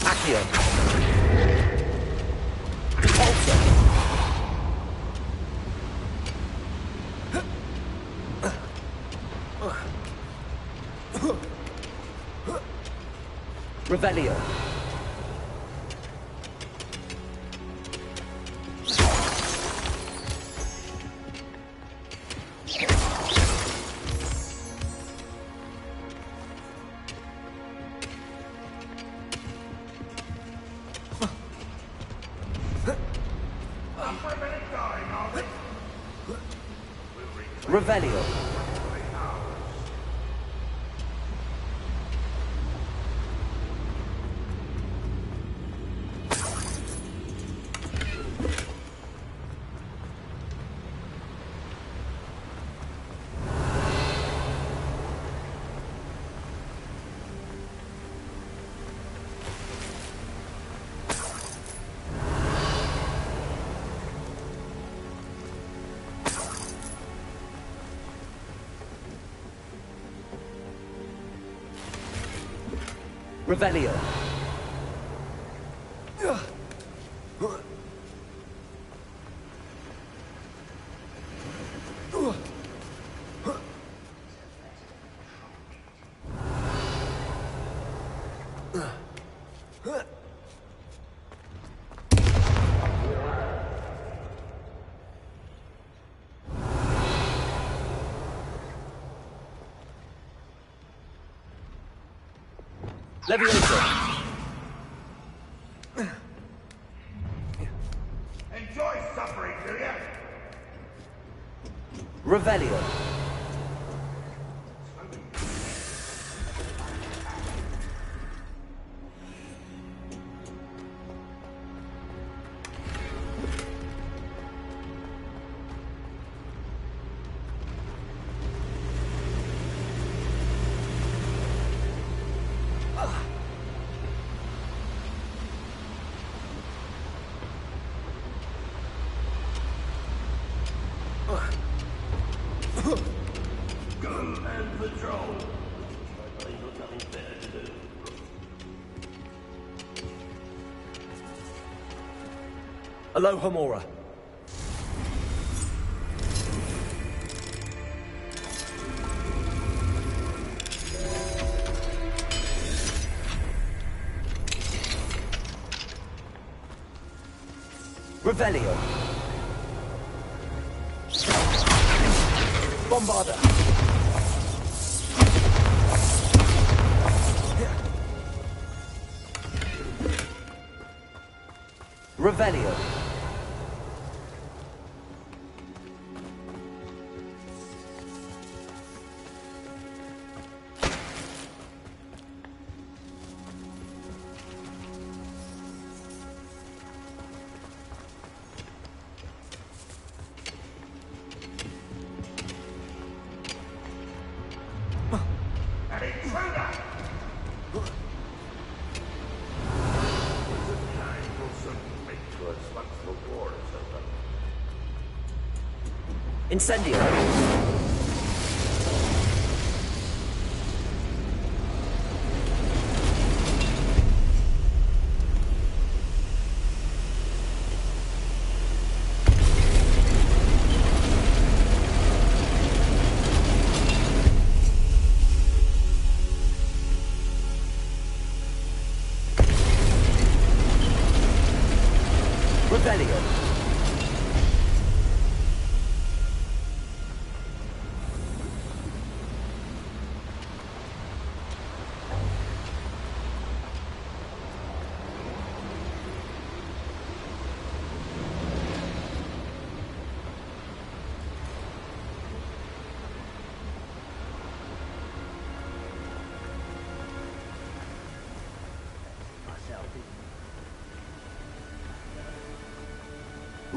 Accio. Repulsor. Revelio. Revelio. Revelio. Levioso. Enjoy suffering, do ya? Revelio. Aloha Mora. Revelio. Bombarda. Revelio. Incendio.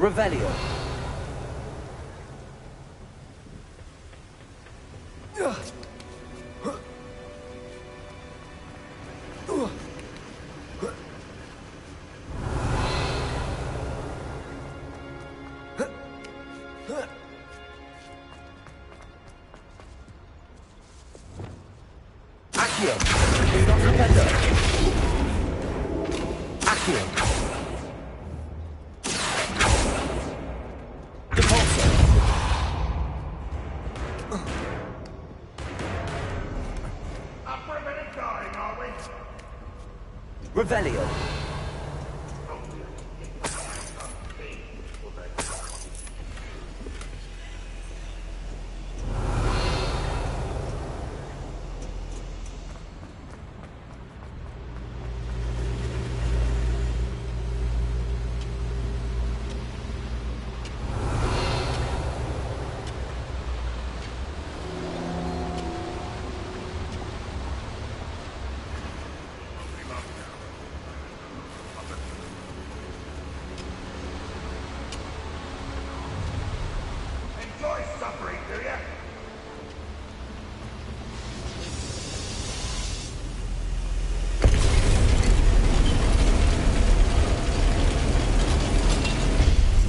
Revelio. Revelio. Accio. Do not rependo. Accio. Revelio.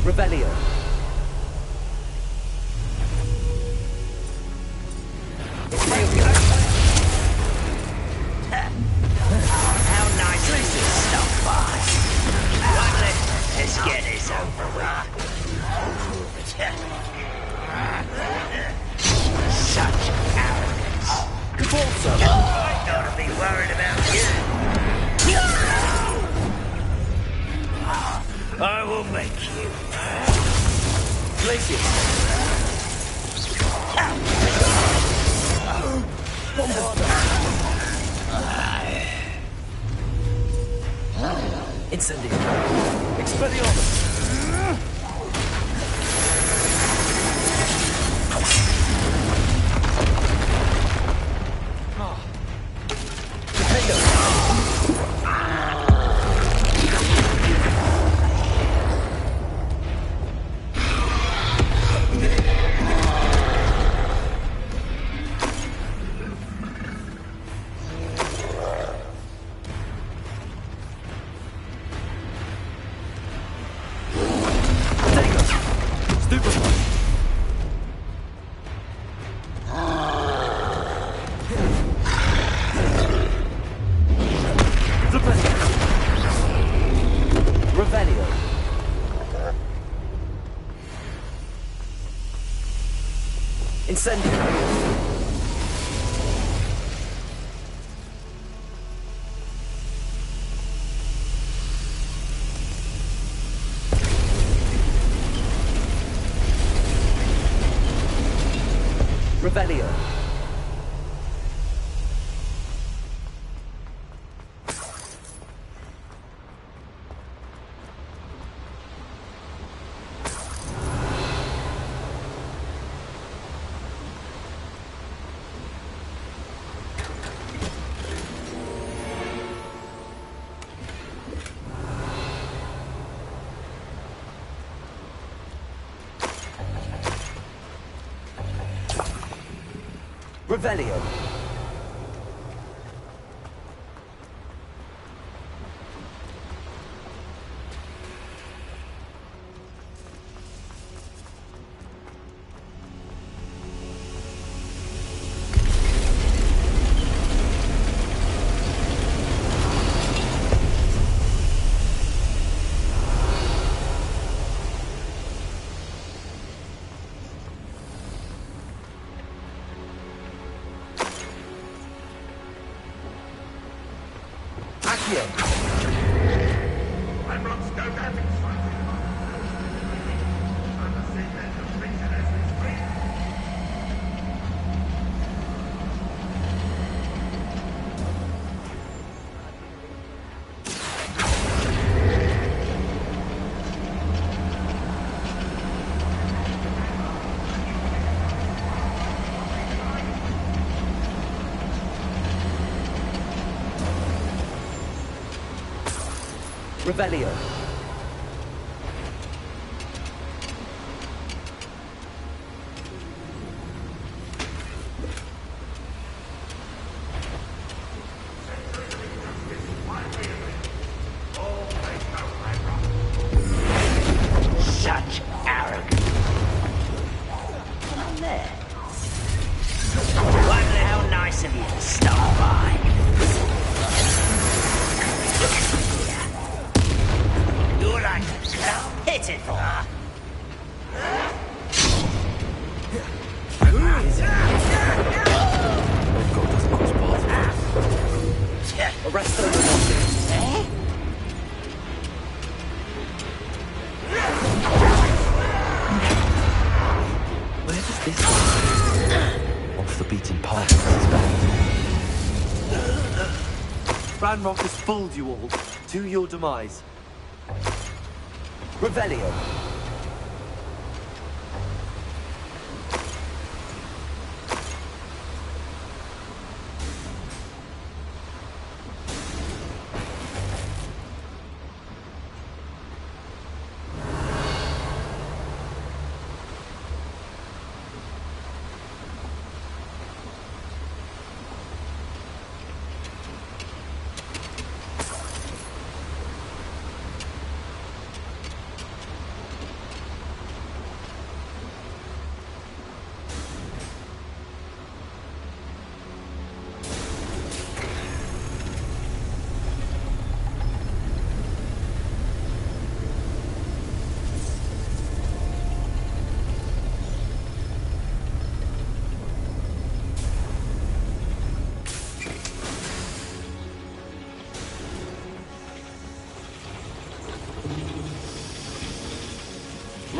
Revelio. How nicely this stuff by. Let's get this over with. Such arrogance. Caporzo. I gotta be worried about you. I will make you. Glacius. Bombarda. Incendio. Expelliarmus. Defender. Incendio! Revelio. Revelio. Revelio. Such arrogance. Come on there. Wonder how nice of you to stop by. You're like a pitiful. Arrest them. Eh? Where does this go? Off the beaten path. Ranrock has fooled you all to your demise. Revelio.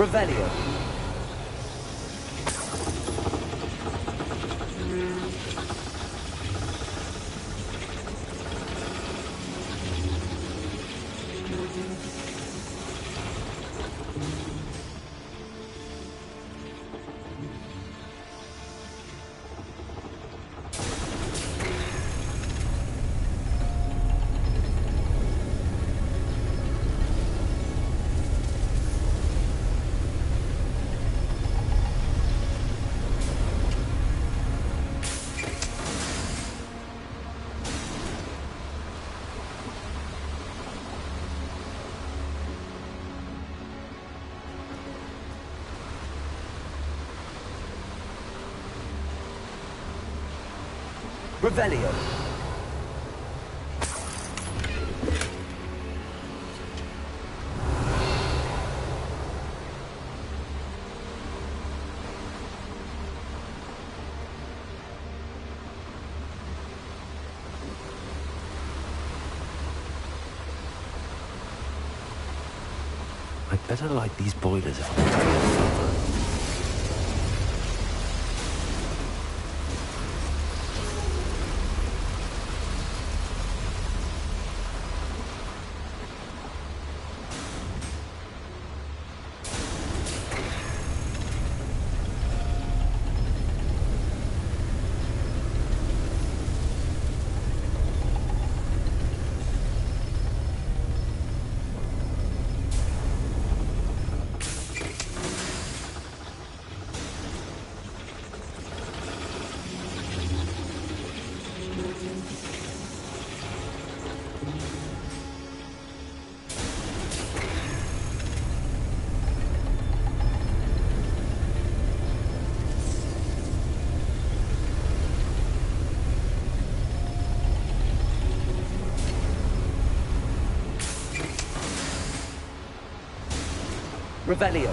Revelio. Revelio. Better light these boilers if I'm carrying silver. Revelio.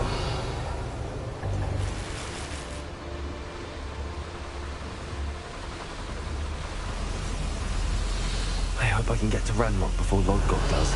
I hope I can get to Ranrock before Lodgok does.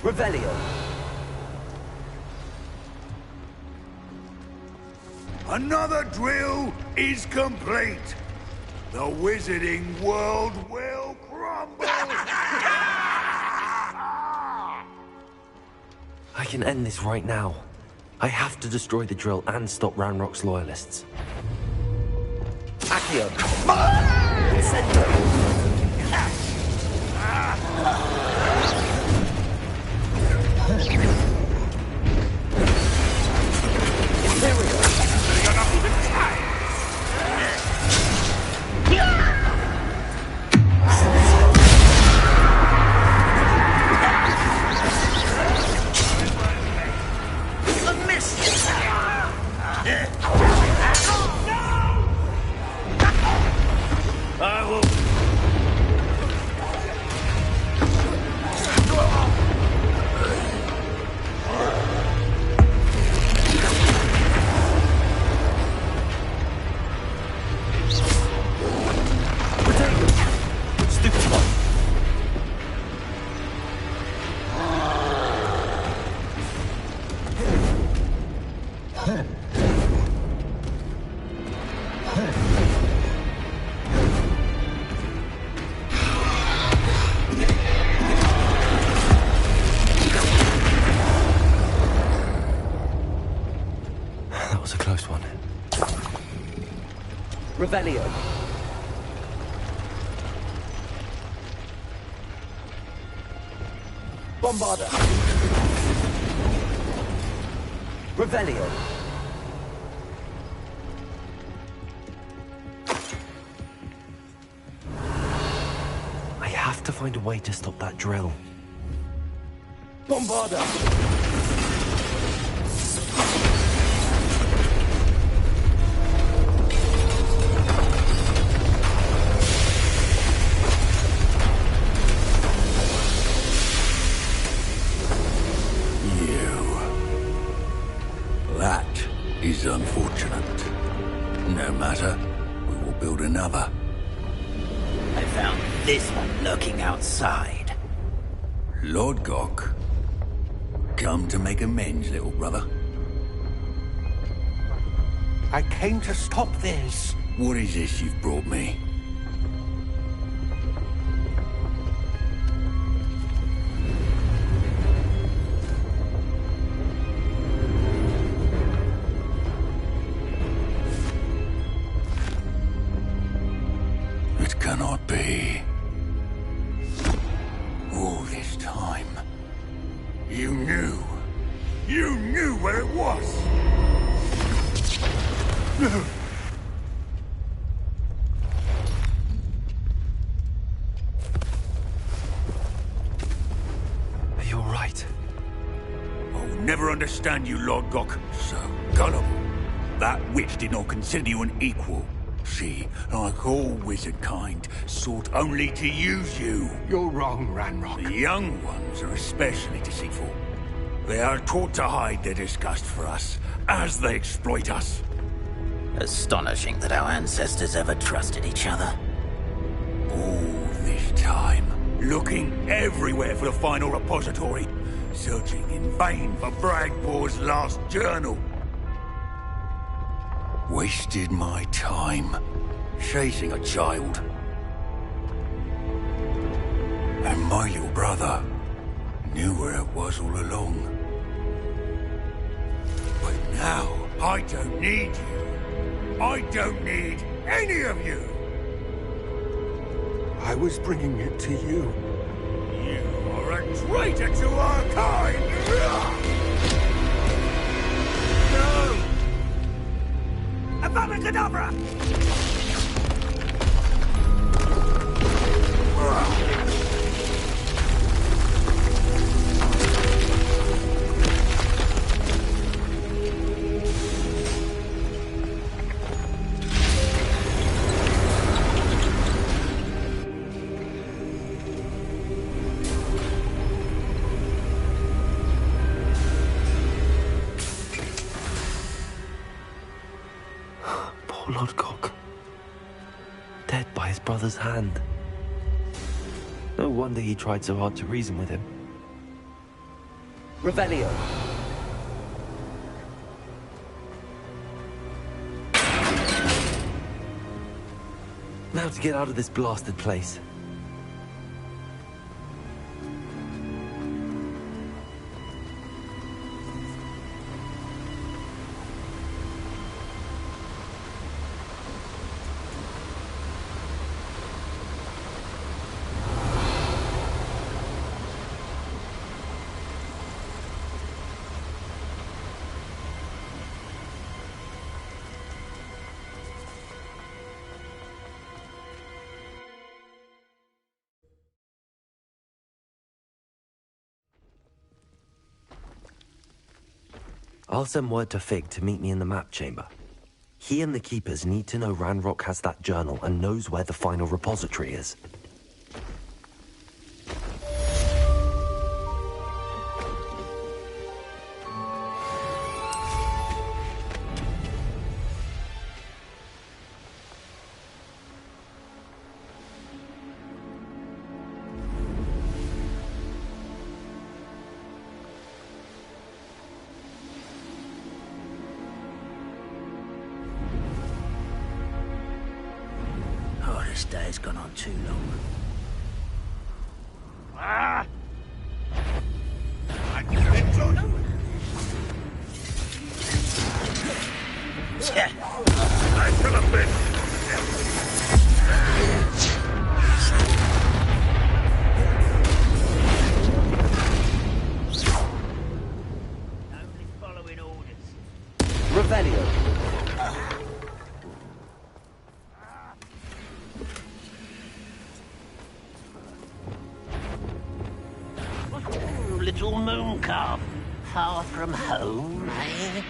Revelio. Another drill is complete. The wizarding world will crumble. I can end this right now. I have to destroy the drill and stop Ranrock's loyalists. Accio. Center. That was a close one. Revelio. Bombarda. Revelio. I have to find a way to stop that drill. Bombarda. That is unfortunate. No matter, we will build another. I found this one lurking outside. Lord Gok, come to make amends, little brother. I came to stop this. What is this you've brought me? It cannot be. All this time, you knew where it was. Are you all right? I'll never understand you, Lord Gok. So gullible. That witch did not consider you an equal. cruelty, like all wizard kind, sought only to use you. You're wrong, Ranrock. The young ones are especially deceitful. They are taught to hide their disgust for us, as they exploit us. Astonishing that our ancestors ever trusted each other. All this time, looking everywhere for the final repository, searching in vain for Bragbor's last journal. Wasted my time, chasing a child. And my little brother knew where it was all along. But now, I don't need you. I don't need any of you. I was bringing it to you. You are a traitor to our kind! No! Avada Kedavra! Poor Lodgok. Dead by his brother's hand. No wonder he tried so hard to reason with him. Revelio. Now to get out of this blasted place. I'll send word to Fig to meet me in the map chamber. He and the Keepers need to know Ranrock has that journal and knows where the final repository is. This day's gone on too long. Ah! I can get you. I feel a bit. Only following orders. Revelio. Little moon calf, far from home, eh?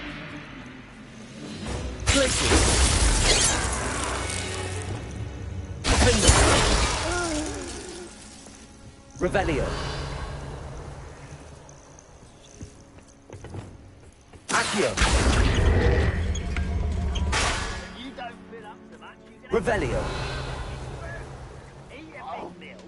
Revelio. Accio. You don't fill up so much, you can Revelio. eat a big meal.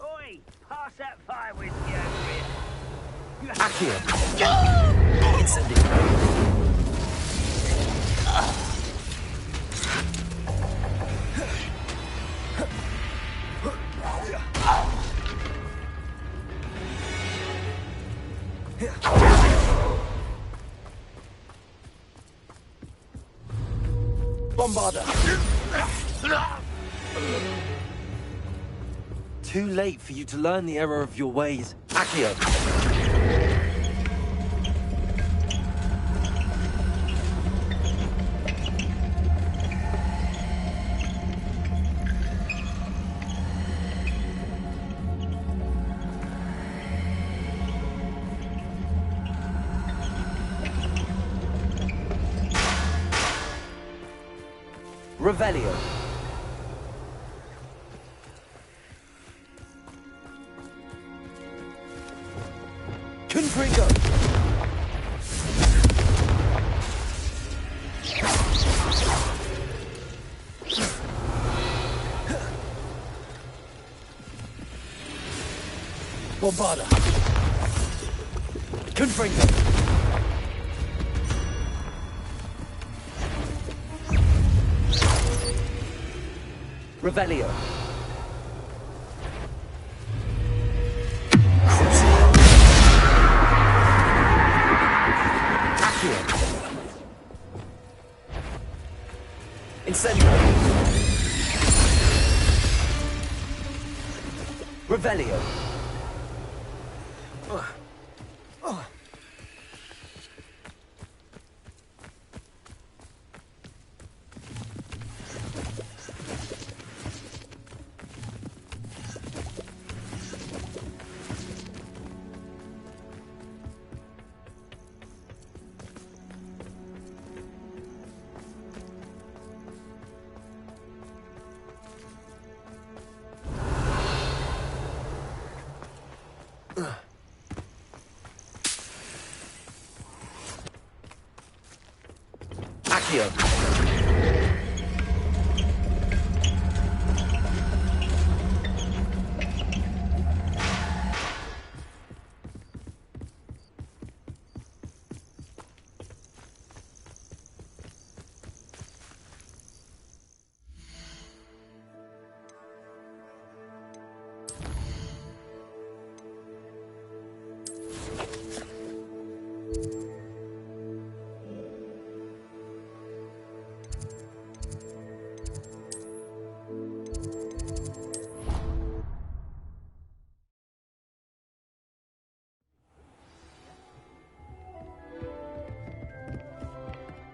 Oi, pass that fire with you over here. Accio. Incendio. Bombarda. Too late for you to learn the error of your ways. Accio. Revelio. Confringo. Bombada. Confringo. Revelio. Accio. Incendio. Revelio. Accio.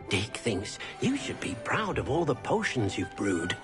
Dick thinks you should be proud of all the potions you've brewed.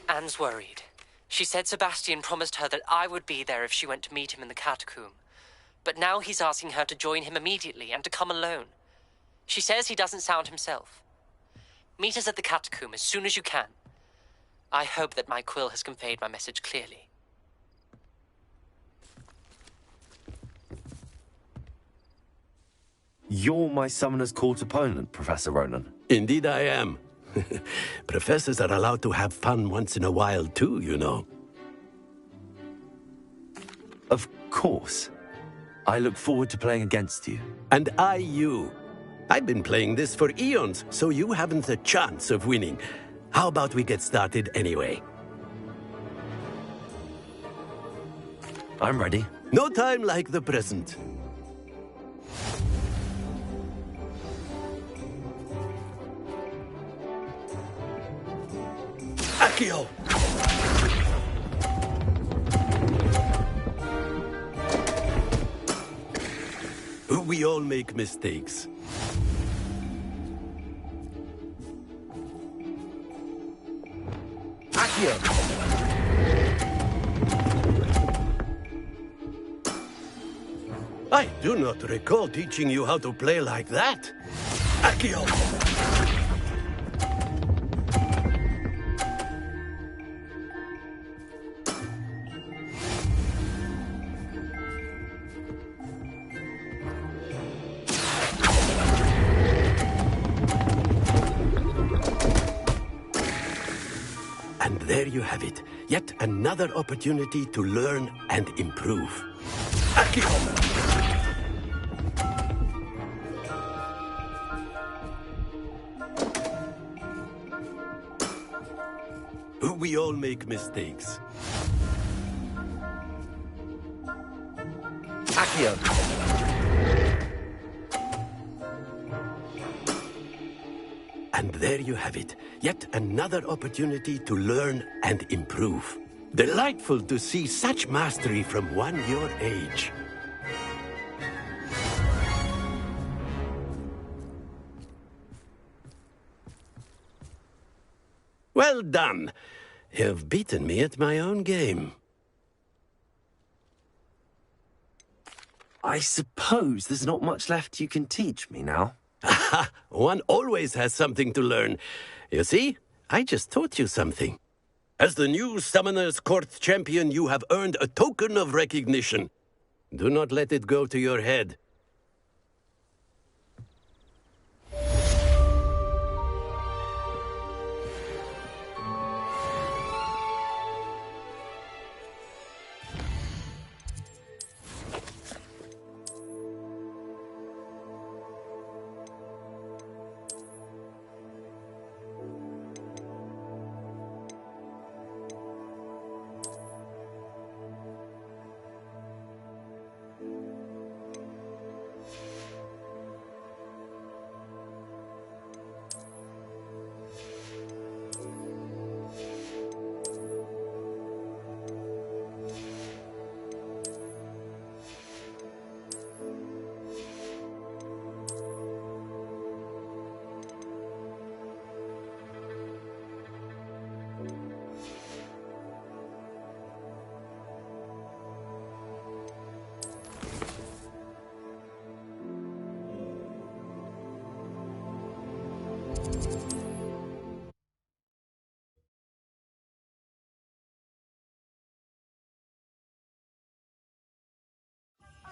Anne's worried. She said Sebastian promised her that I would be there if she went to meet him in the catacomb. But now he's asking her to join him immediately and to come alone. She says he doesn't sound himself. Meet us at the catacomb as soon as you can. I hope that my quill has conveyed my message clearly. You're my Summoner's Court opponent, Professor Ronan. Indeed I am. Professors are allowed to have fun once in a while too, you know. Of course. I look forward to playing against you. And I you. I've been playing this for eons, so you haven't a chance of winning. How about we get started anyway? I'm ready. No time like the present. Accio! We all make mistakes. Accio! I do not recall teaching you how to play like that. Accio! And there you have it. Yet another opportunity to learn and improve. We all make mistakes. Accio. And there you have it. Yet another opportunity to learn and improve. Delightful to see such mastery from one your age. Well done. You've beaten me at my own game. I suppose there's not much left you can teach me now. Aha! One always has something to learn. You see, I just taught you something. As the new Summoner's Court champion, you have earned a token of recognition. Do not let it go to your head.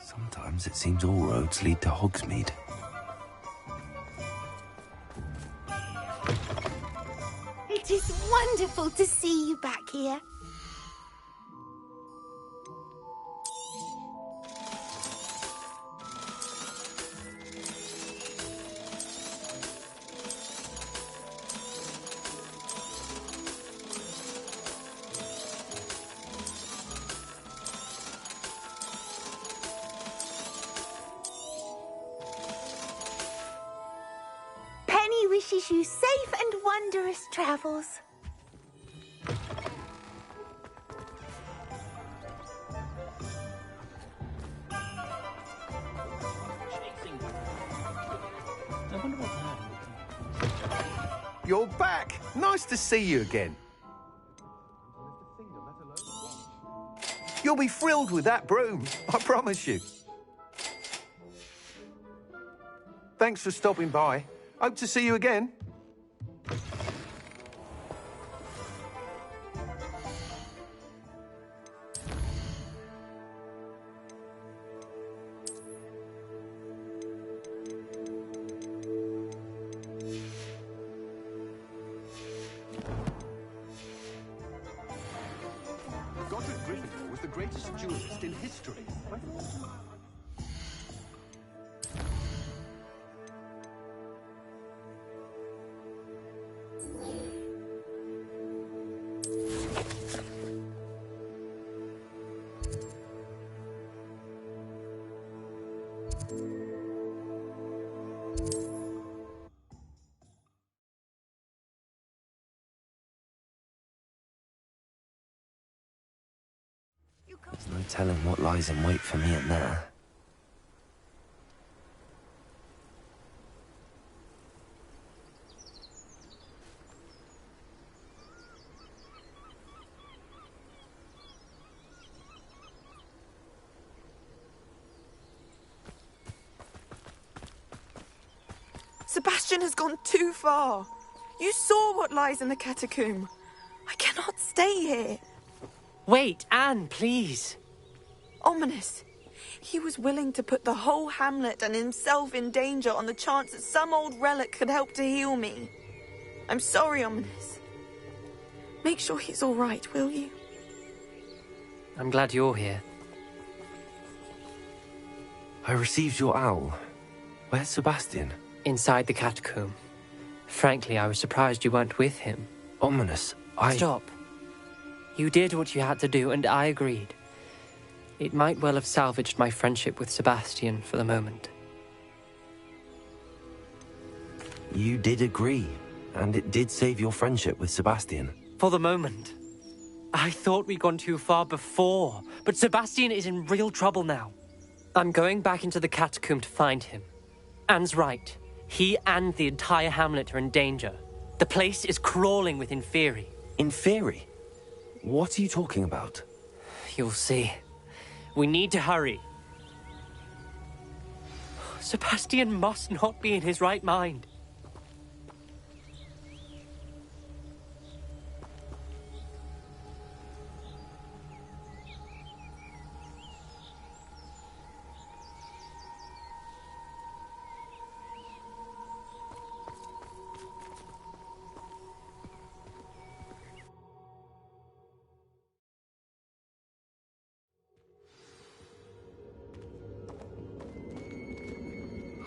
Sometimes it seems all roads lead to Hogsmeade. It is wonderful to see you back here. Wishes you safe and wondrous travels. You're back! Nice to see you again. You'll be thrilled with that broom, I promise you. Thanks for stopping by. Hope to see you again. Godric Gryffindor was the greatest duelist in history. There's no telling what lies in wait for me in there. Sebastian has gone too far. You saw what lies in the catacomb. I cannot stay here. Wait, Anne, please. Ominous. He was willing to put the whole hamlet and himself in danger on the chance that some old relic could help to heal me. I'm sorry, Ominous. Make sure he's all right, will you? I'm glad you're here. I received your owl. Where's Sebastian? Inside the catacomb. Frankly, I was surprised you weren't with him. Ominous. Stop. You did what you had to do, and I agreed. It might well have salvaged my friendship with Sebastian for the moment. You did agree, and it did save your friendship with Sebastian. For the moment. I thought we'd gone too far before, but Sebastian is in real trouble now. I'm going back into the catacomb to find him. Anne's right. He and the entire hamlet are in danger. The place is crawling with Inferi. Inferi? What are you talking about? You'll see. We need to hurry. Sebastian must not be in his right mind.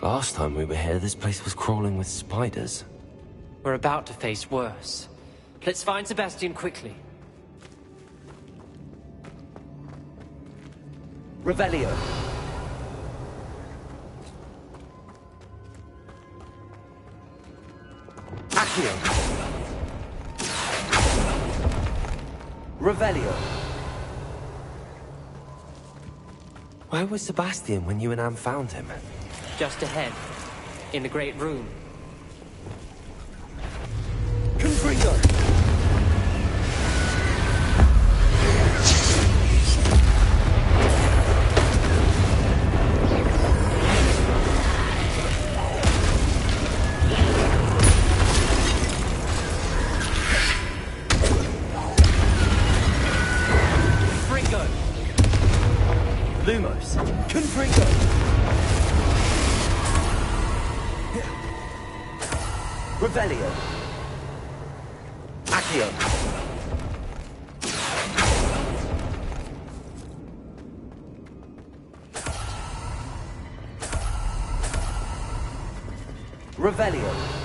Last time we were here, this place was crawling with spiders. We're about to face worse. Let's find Sebastian quickly. Revelio. Accio. Revelio. Where was Sebastian when you and Anne found him? Just ahead, in the great room. Confringo! Confringo! Lumos! Confringo! Revelio. Accio. Revelio.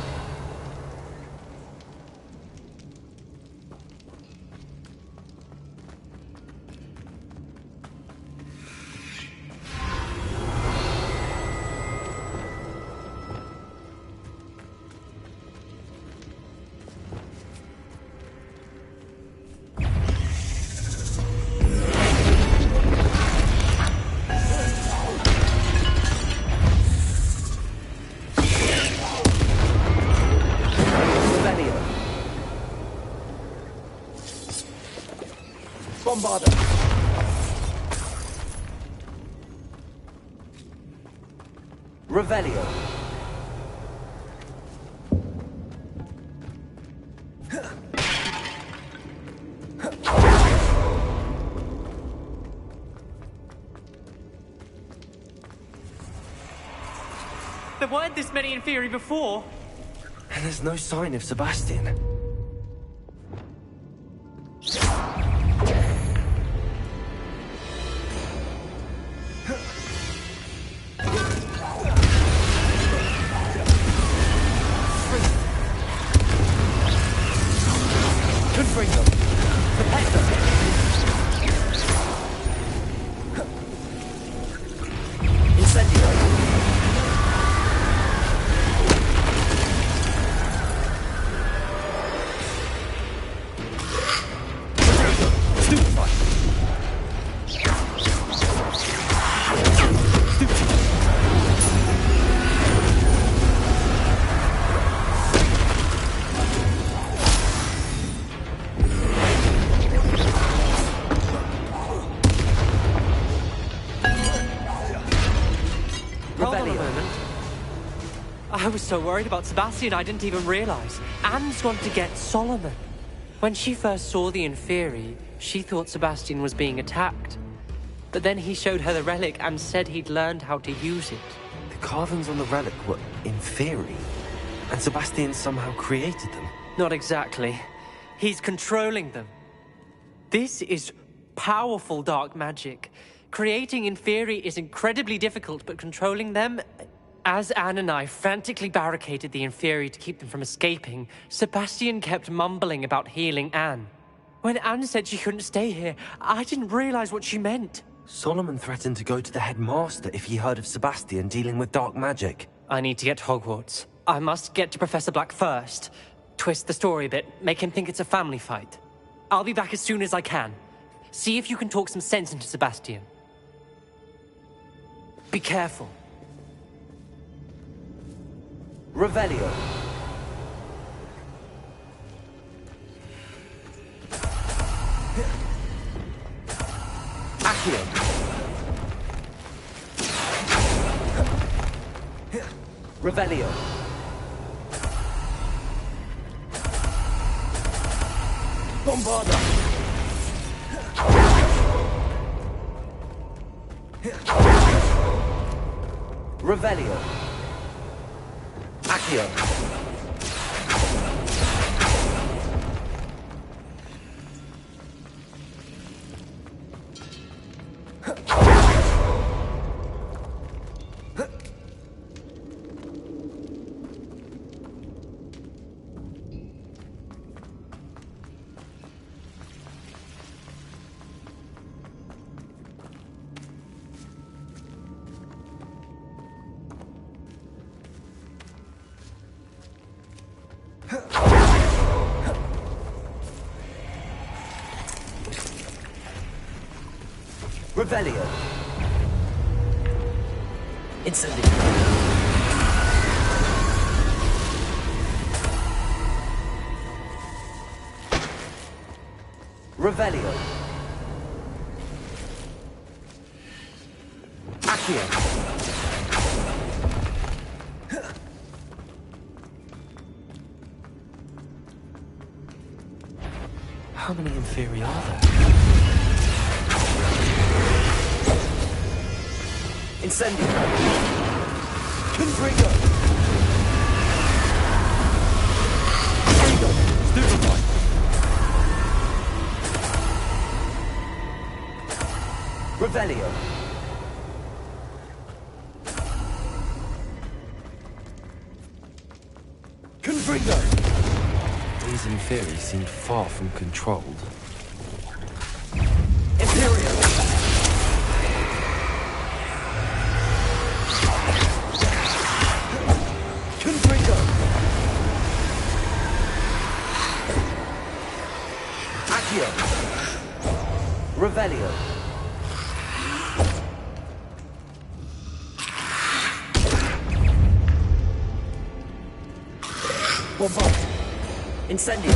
Bombarda. Revelio. There weren't this many Inferi before. And there's no sign of Sebastian. I was so worried about Sebastian I didn't even realize. Anne's gone to get Solomon. When she first saw the Inferi, she thought Sebastian was being attacked. But then he showed her the relic and said he'd learned how to use it. The carvings on the relic were Inferi, and Sebastian somehow created them. Not exactly. He's controlling them. This is powerful dark magic. Creating Inferi is incredibly difficult, but controlling them... As Anne and I frantically barricaded the Inferi to keep them from escaping, Sebastian kept mumbling about healing Anne. When Anne said she couldn't stay here, I didn't realize what she meant. Solomon threatened to go to the headmaster if he heard of Sebastian dealing with dark magic. I need to get to Hogwarts. I must get to Professor Black first. Twist the story a bit, make him think it's a family fight. I'll be back as soon as I can. See if you can talk some sense into Sebastian. Be careful. Revelio. Accio. Revelio. Bombarda. Revelio. Accio. Revelio. Incendio. Revelio. Accio. How many Inferi are there? Incendio. Confringo. Stupefy. Revelio. Confringo. These Inferi seemed far from controlled. Imperial. Confringo. Accio. Revelio. Bombard. Incendio.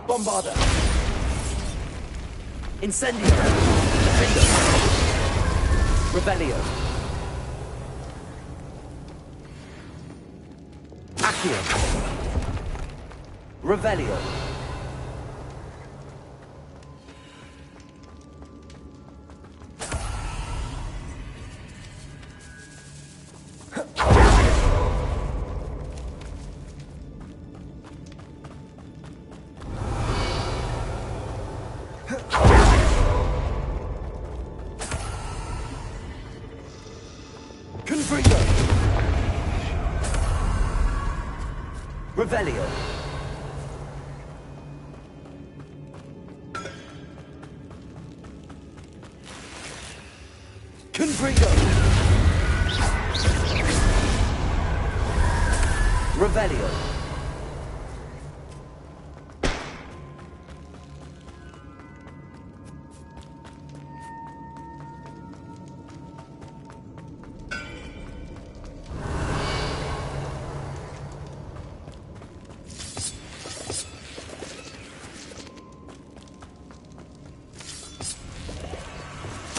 Bombarda. Incendio. Finger. Revelio. Accio. Revelio. Confringo. Revelio. Confringo. Revelio.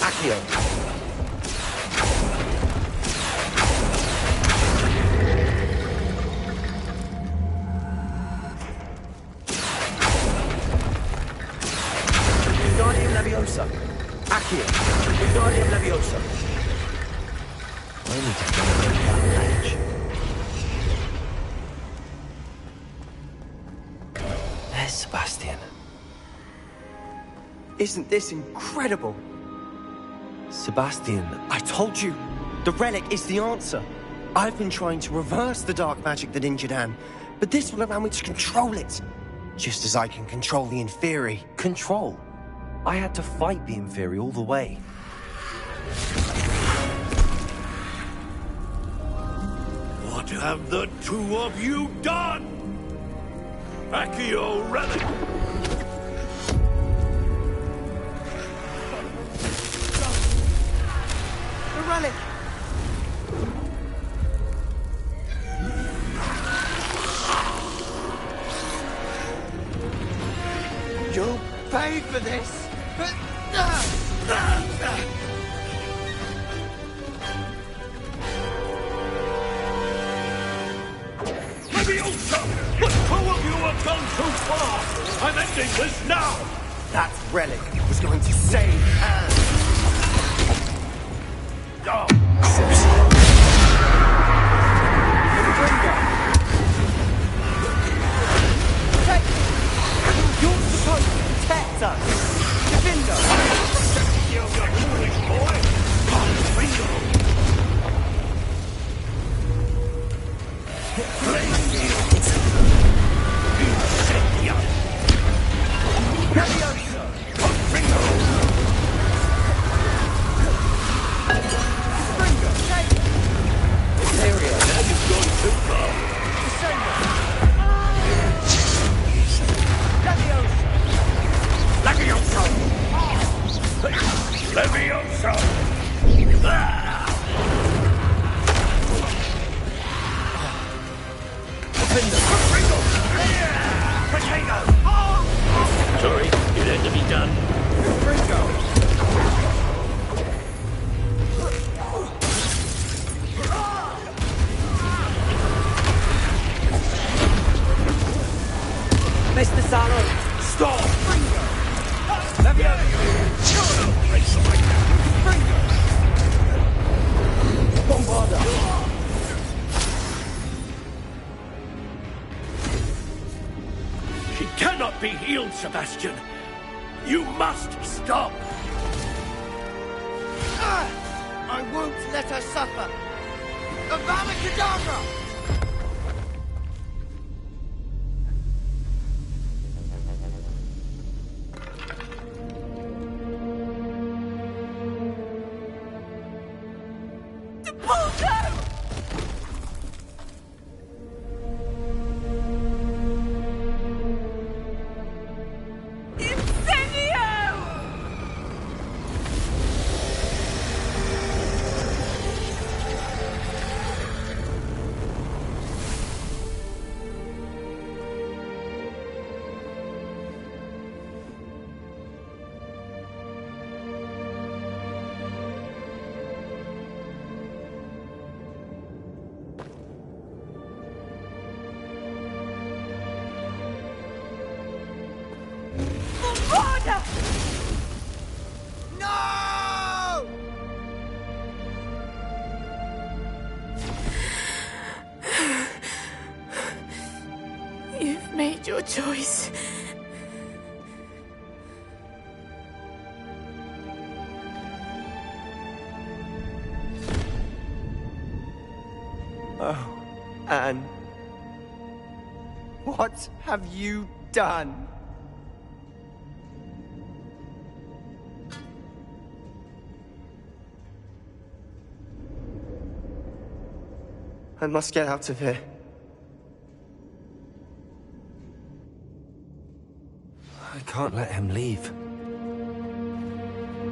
Accio. Isn't this incredible? Sebastian, I told you, the relic is the answer. I've been trying to reverse the dark magic that injured Anne, but this will allow me to control it. Just as I can control the Inferi. Control? I had to fight the Inferi all the way. What have the two of you done? Accio relic! The relic! You'll pay for this! Leviosa! The two of you have gone too far! I'm ending this now! That relic was going to save Anne! Oh. You're supposed to protect us! Defend us! You foolish boy! Leviosa! Sorry, it had to be done. Mr. Sallow, stop! Bombarda! She cannot be healed, Sebastian. You must stop. I won't let her suffer. Avada Kedavra! No! You've made your choice. Oh, Anne. What have you done? I must get out of here. I can't let him leave.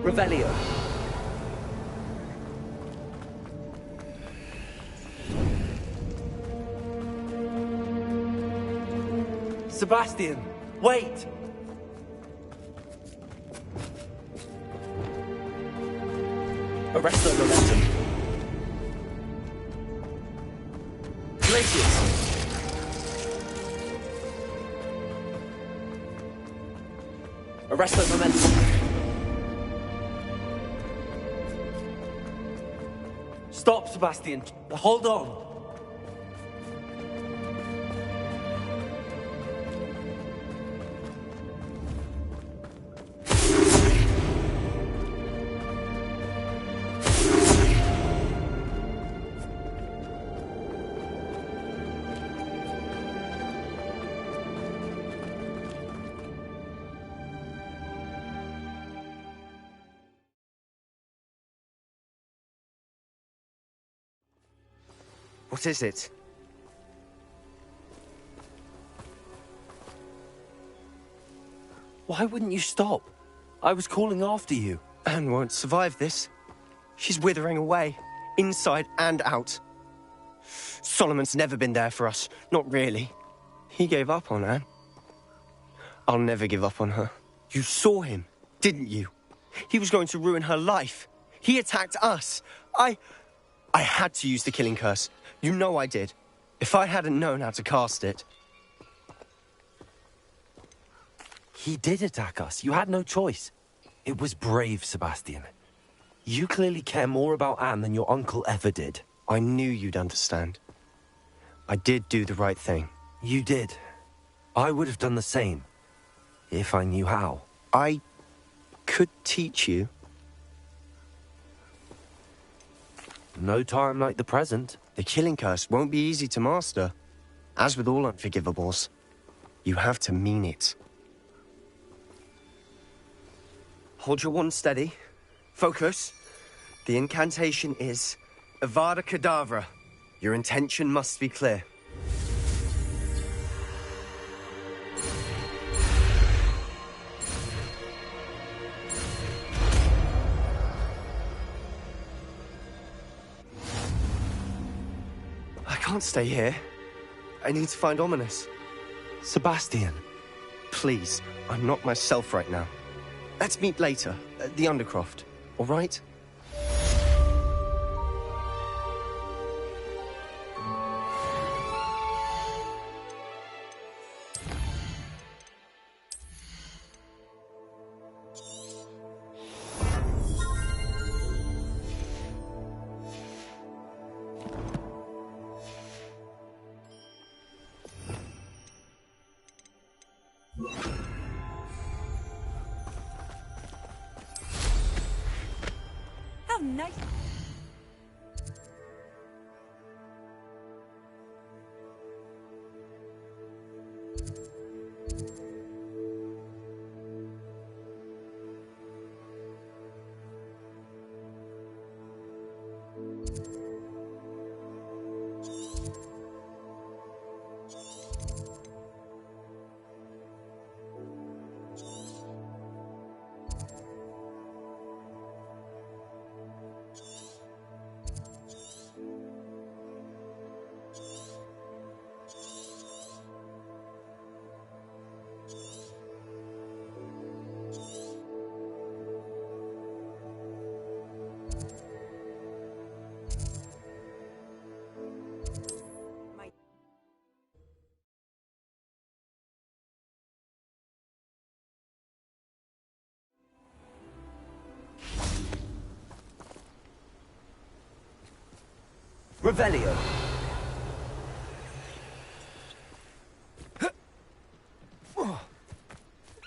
Revelio. Sebastian, wait! Arresto momentum. Glacius! Arresto momentum. Stop, Sebastian. Hold on. What is it? Why wouldn't you stop? I was calling after you. Anne won't survive this. She's withering away, inside and out. Solomon's never been there for us. Not really. He gave up on Anne. I'll never give up on her. You saw him, didn't you? He was going to ruin her life. He attacked us. I had to use the killing curse. You know I did. If I hadn't known how to cast it... He did attack us. You had no choice. It was brave, Sebastian. You clearly care more about Anne than your uncle ever did. I knew you'd understand. I did do the right thing. You did. I would have done the same. If I knew how. I could teach you. No time like the present. The killing curse won't be easy to master. As with all unforgivables, you have to mean it. Hold your wand steady. Focus. The incantation is Avada Kedavra. Your intention must be clear. I can't stay here. I need to find Ominous. Sebastian. Please, I'm not myself right now. Let's meet later, at the Undercroft, all right? How nice. Revelio.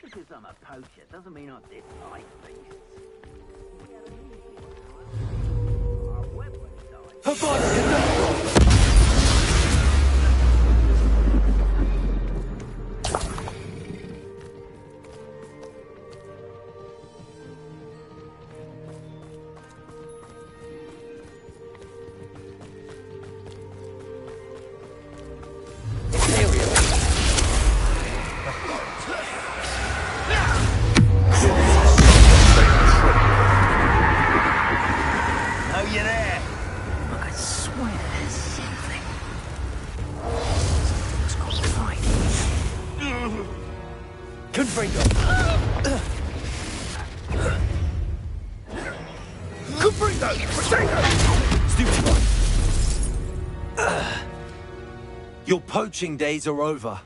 Because I'm a poacher doesn't mean I dislike beasts. Your poaching days are over.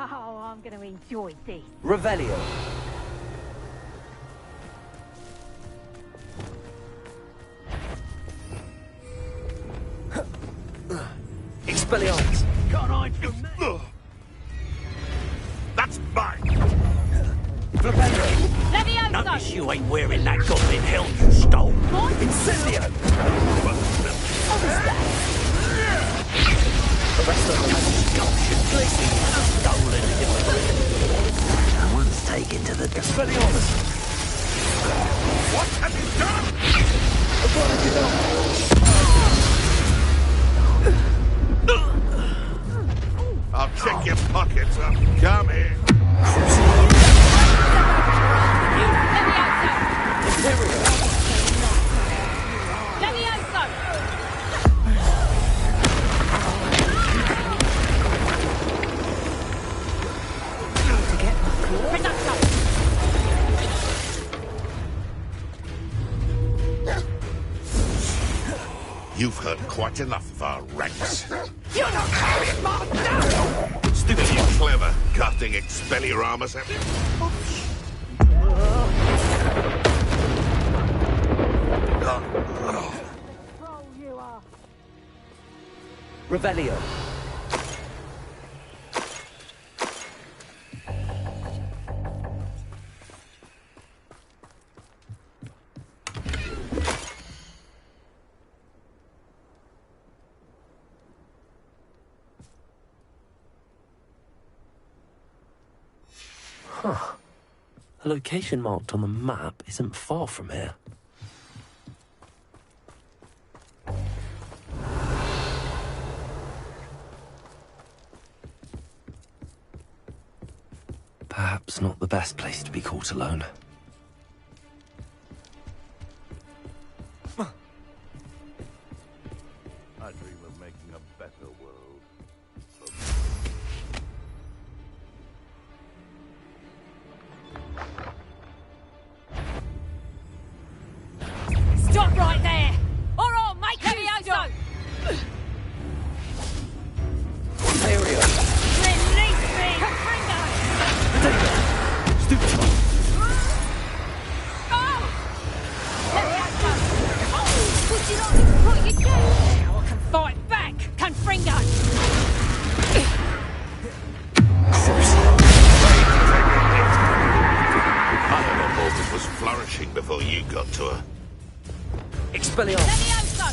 Oh, I'm going to enjoy this. Revelio. Expelliarmus. Can't hide from me. That's mine. Levioso! Notice you ain't wearing that goblin helm you stole. Incendio. What is that? Arrest the No one's taken to the... Expelliarmus. What have you done? I'll check your pockets up. Come here. Levioso! To get my claw? Reducto! You've heard quite enough of our ranks. You're not carrying my down. Stupid, you clever, casting Expelliarmus at me. Revelio. Huh. The location marked on the map isn't far from here. Perhaps not the best place to be caught alone. I dream of making a better world. Stop right there! Or I'll make Levioso! Aerial. Release me! Confringo! Stupid. Oh! Levioso! Oh! Would you like me to put you down? Now I can fight back! Confringo! I never thought it was flourishing before you got to her. Expelliarmus. Levioso!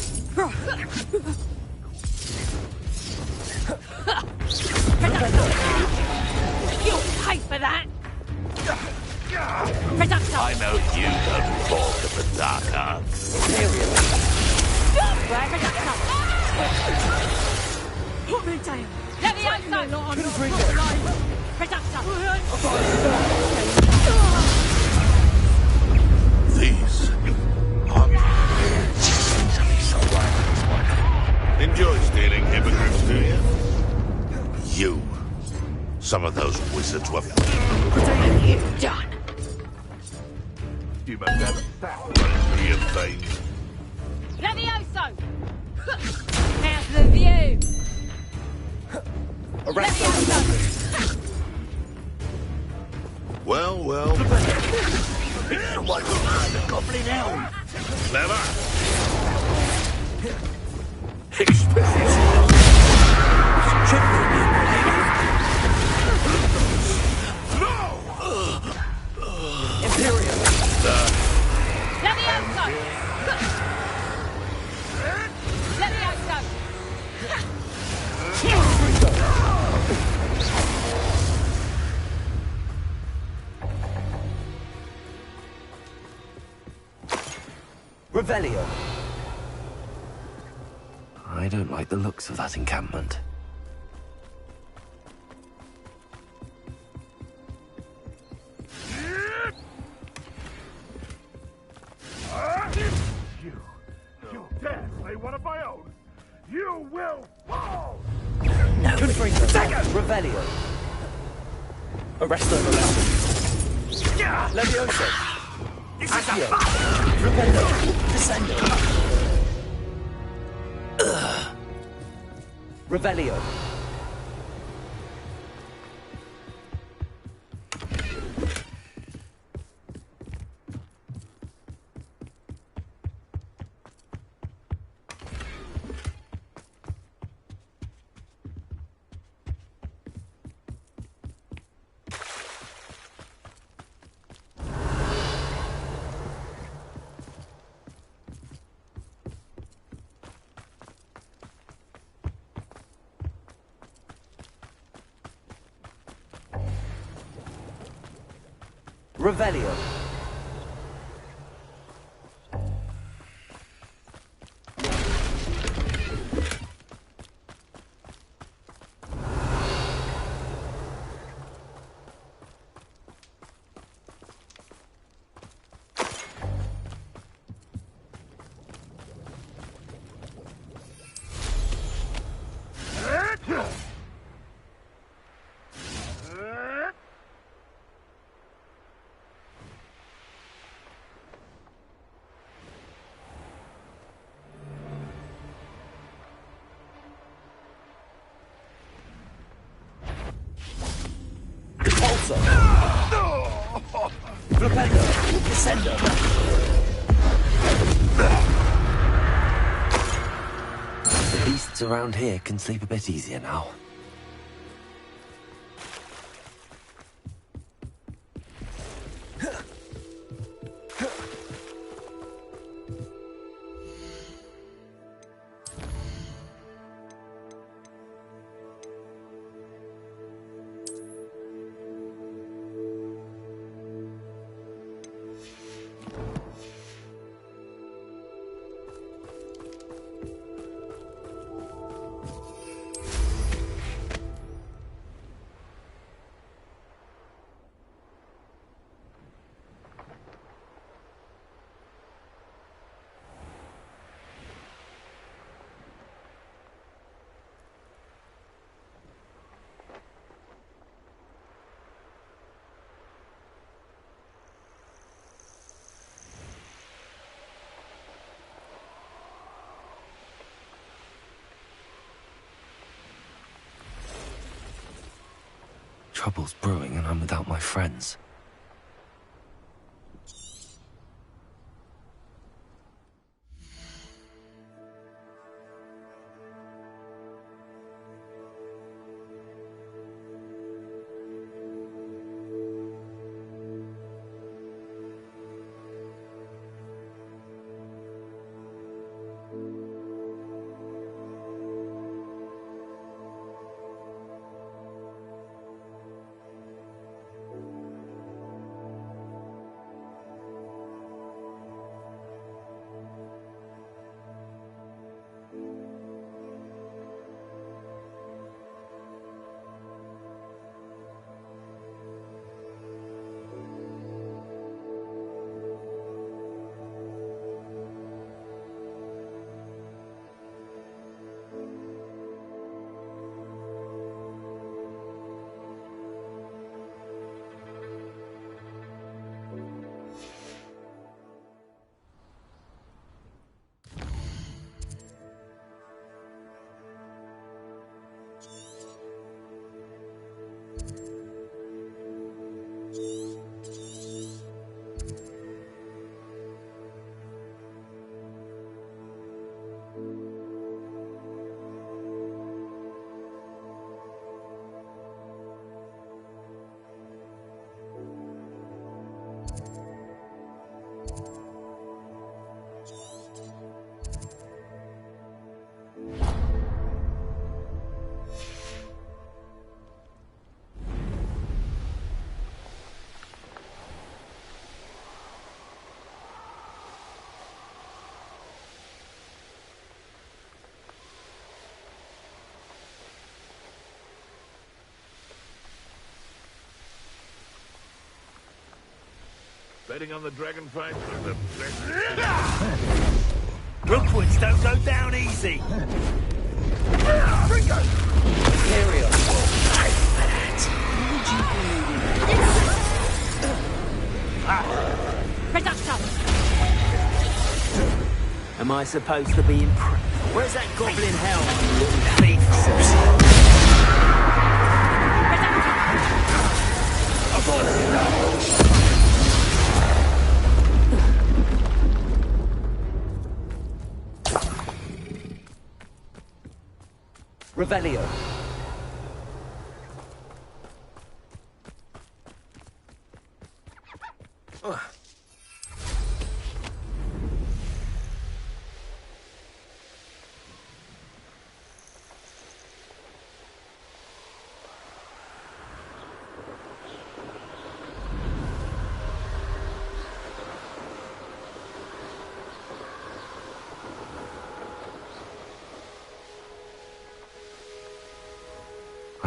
You'll pay for that! Reducto! I know you don't balk at the dark arts. Aerial. Reducto! Put me down! Levioso! Reducto! These are... Enjoy stealing hippogriffs, do you? You. Some of those wizards were... It's done! You must have that running through your veins. Levioso! How's the view? Arrest Levioso! Well, well. It's the one behind the goblin helm. Clever. Imperial. Levioso! Levioso! Revelio. I don't like the looks of that encampment. You dare play one of my own? You will fall! No. Confringo. Revelio. Arrest the momentum. Levioso. Accio. Rependo. Descendo. Revelio. Revelio. Flipendo. Descendo. The beasts around here can sleep a bit easier now. Trouble's brewing and I'm without my friends. Betting on the dragon fight was the best. Rookwoods don't go down easy. Ringo! Imperial. Reducto! Am I supposed to be impressed? Where's that goblin hell? Thief. Revelio.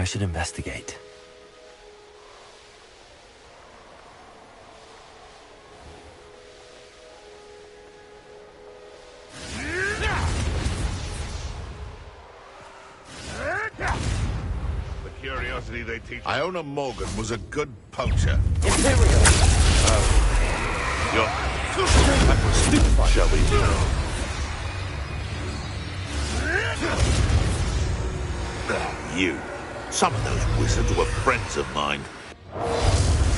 I should investigate. The curiosity they teach. Iona Morgan was a good poacher. Imperial! That was stupid. Shall we do? You. Some of those wizards were friends of mine.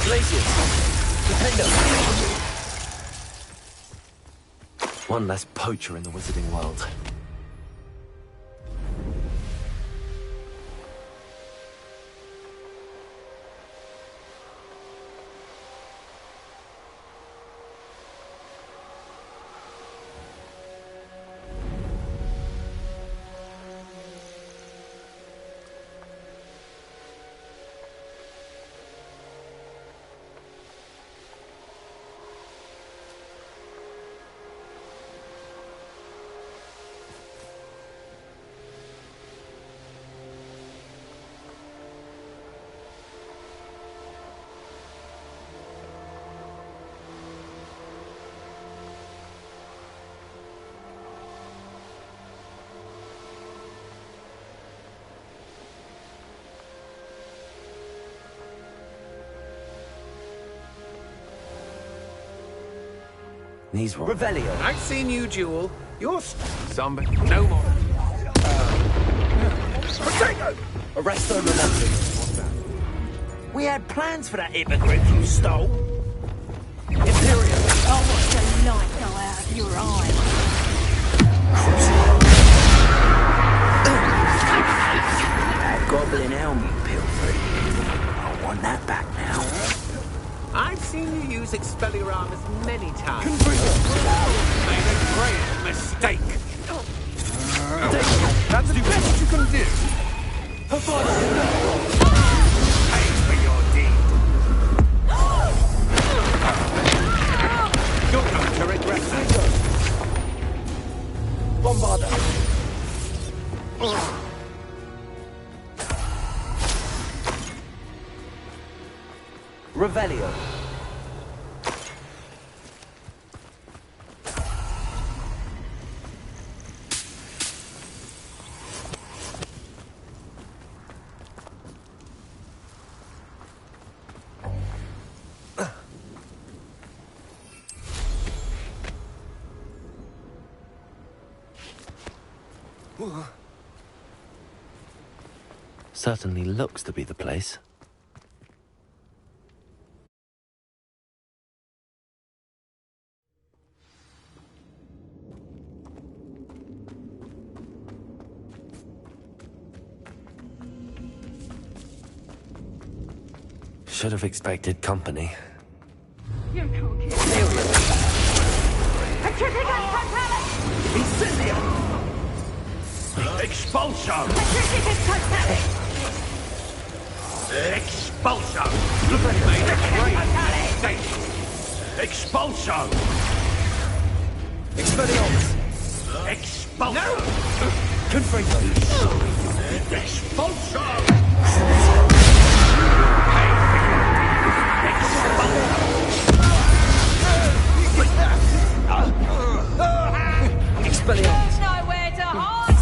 Glaciers! Defender! One less poacher in the wizarding world. These were Revelio. I've seen you duel. You're somebody. No more. Potato! Arresto Momentum. We had plans for that hippogriff you stole. Imperial. I'll watch the light go out of your eye. That goblin helm you pilfered. I want that back now. I've seen you use Expelliarmus many times. Made a great mistake. That's the best you can do. Pay for your deed. You're going to regret that. Bombarda. Revelio. Certainly looks to be the place. Should have expected company. You can't kill me. Petrificus Totalis! Incendio! Expulso! Petrificus Totalis! Expulso! Made a great mistake. Expulso! Expelliarmus! Expulso! No! Confringo! Expulso! Expelliarmus! There's nowhere to hide!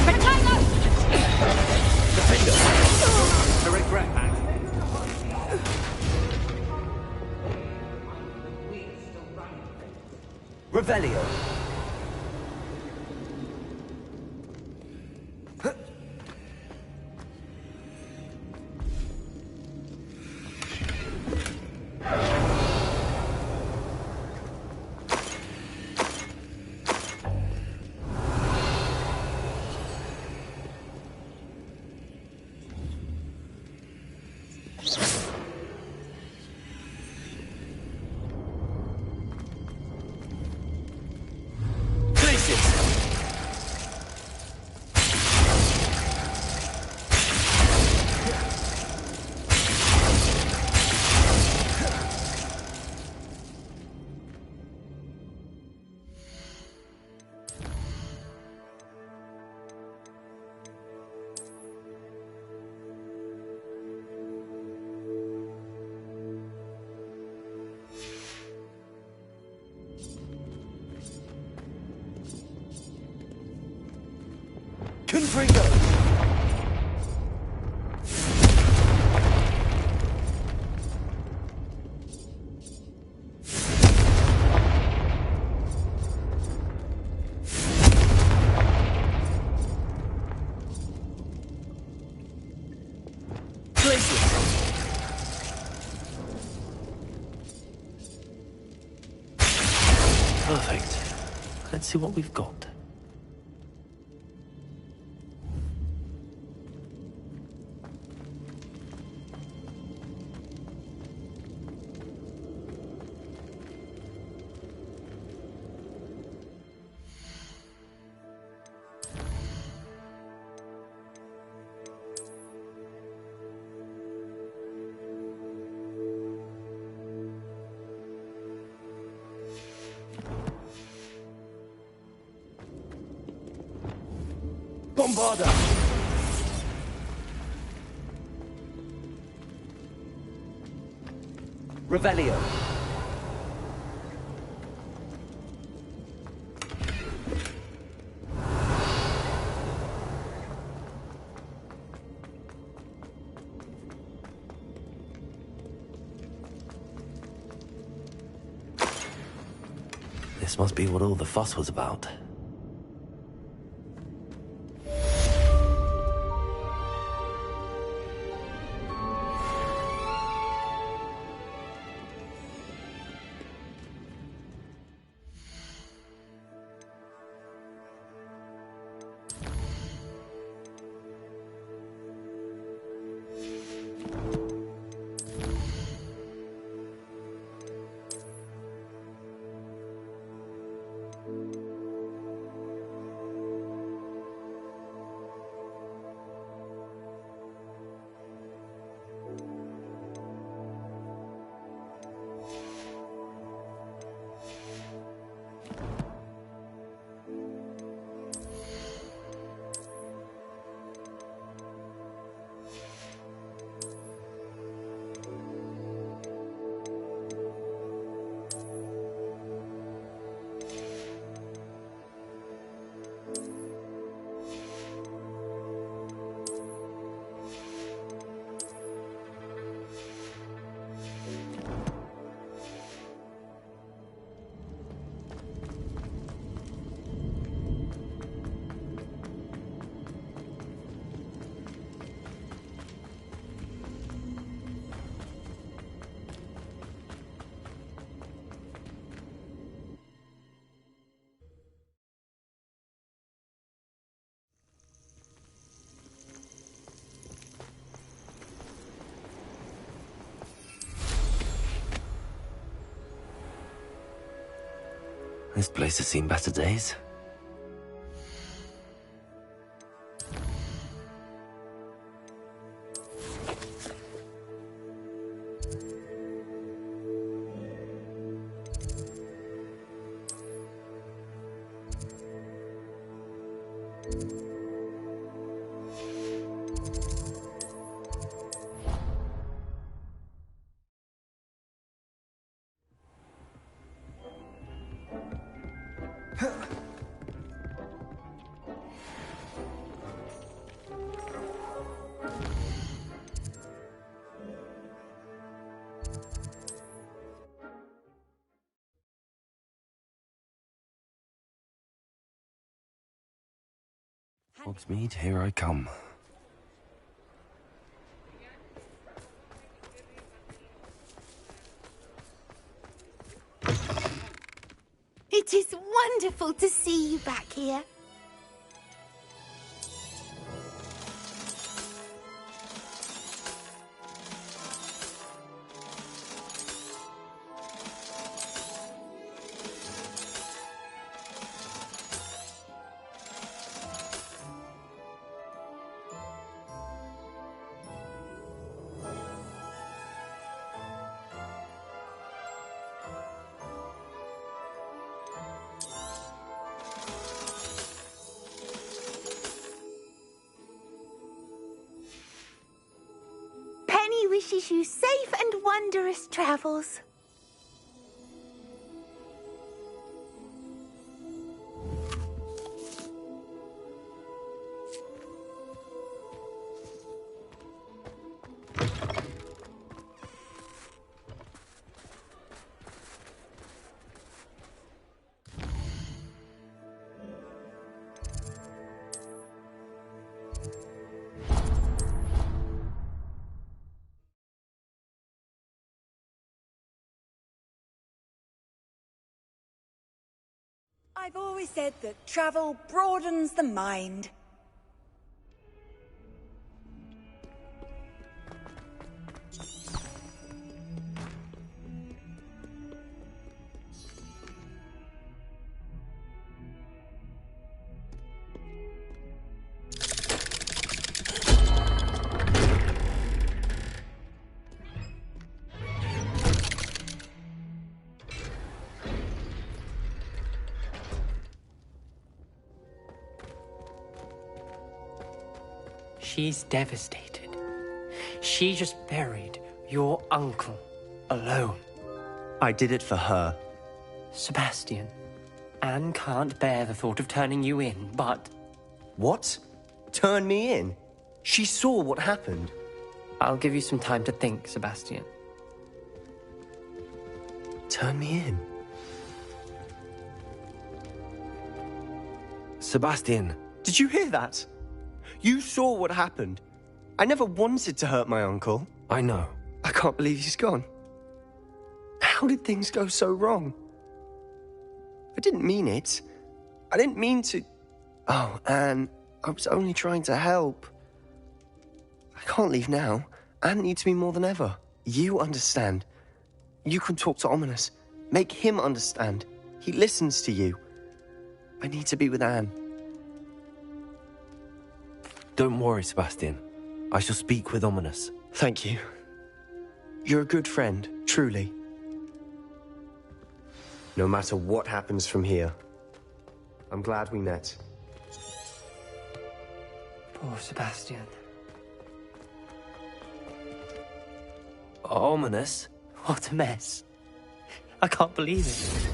Potato! Defender! To regret that. Revelio. Fringo! Perfect. Let's see what we've got. Bombarda! Revelio. This must be what all the fuss was about. This place has seen better days. Hogsmeade, here I come. It is wonderful to see you back here. Penny wishes you safe and wondrous travels. I've always said that travel broadens the mind. She's devastated. She just buried your uncle alone. I did it for her. Sebastian, Anne can't bear the thought of turning you in, but... What? Turn me in? She saw what happened. I'll give you some time to think, Sebastian. Turn me in? Sebastian. Did you hear that? You saw what happened. I never wanted to hurt my uncle. I know. I can't believe he's gone. How did things go so wrong? I didn't mean it. I didn't mean to... Oh, Anne, I was only trying to help. I can't leave now. Anne needs me more than ever. You understand. You can talk to Ominous. Make him understand. He listens to you. I need to be with Anne. Don't worry, Sebastian. I shall speak with Ominous. Thank you. You're a good friend, truly. No matter what happens from here, I'm glad we met. Poor Sebastian. Ominous? What a mess. I can't believe it.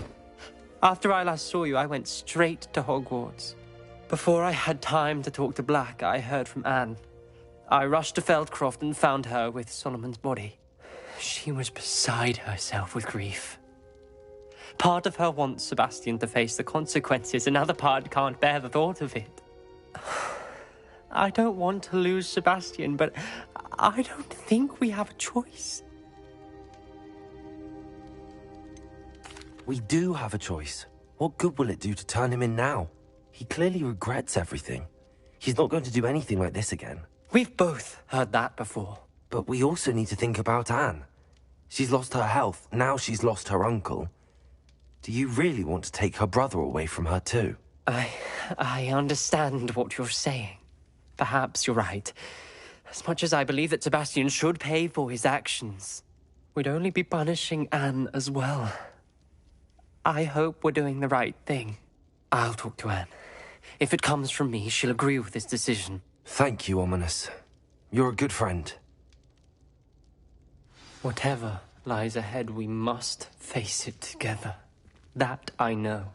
After I last saw you, I went straight to Hogwarts. Before I had time to talk to Black, I heard from Anne. I rushed to Feldcroft and found her with Solomon's body. She was beside herself with grief. Part of her wants Sebastian to face the consequences, another part can't bear the thought of it. I don't want to lose Sebastian, but I don't think we have a choice. We do have a choice. What good will it do to turn him in now? He clearly regrets everything. He's not going to do anything like this again. We've both heard that before. But we also need to think about Anne. She's lost her health, now she's lost her uncle. Do you really want to take her brother away from her too? I understand what you're saying. Perhaps you're right. As much as I believe that Sebastian should pay for his actions, we'd only be punishing Anne as well. I hope we're doing the right thing. I'll talk to Anne. If it comes from me, she'll agree with this decision. Thank you, Ominous. You're a good friend. Whatever lies ahead, we must face it together. That I know.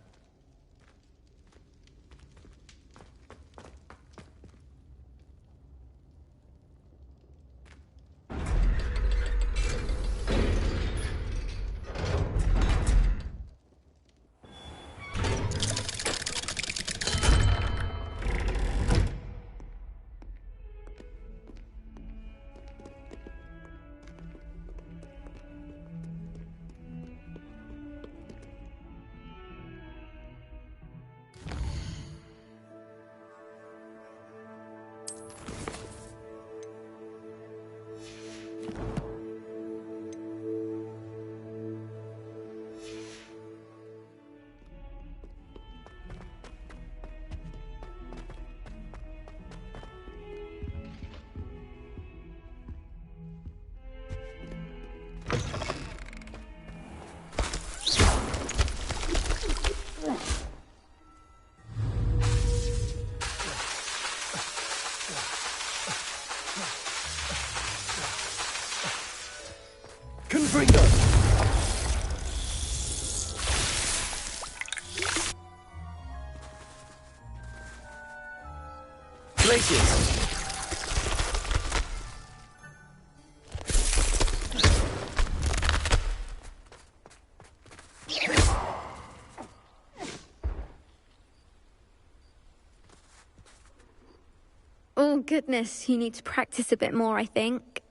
Oh, goodness, you need to practice a bit more, I think.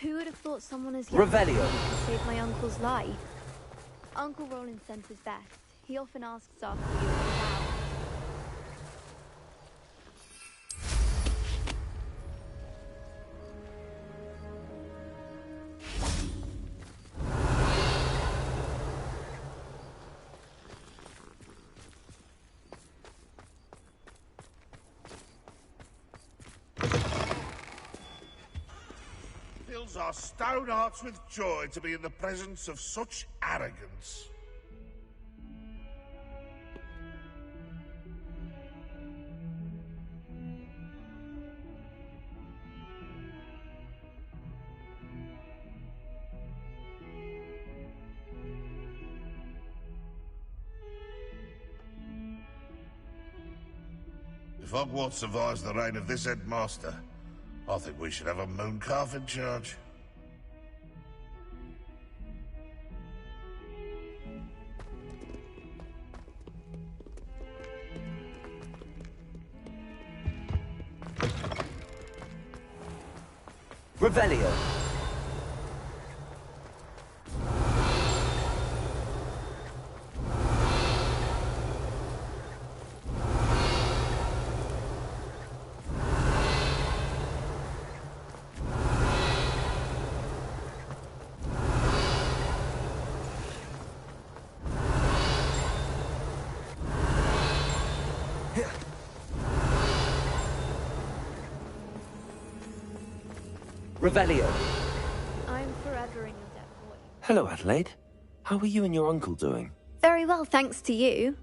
Who would have thought someone as young as Revelio. me could save my uncle's life? Uncle Roland sends his best. He often asks after you and he's out. Fills our stone hearts with joy to be in the presence of such arrogance. If Hogwarts survives the reign of this headmaster, I think we should have a mooncalf in charge. Revelio. Revelio. I'm forever in your debt, boy. Hello, Adelaide. How are you and your uncle doing? Very well, thanks to you.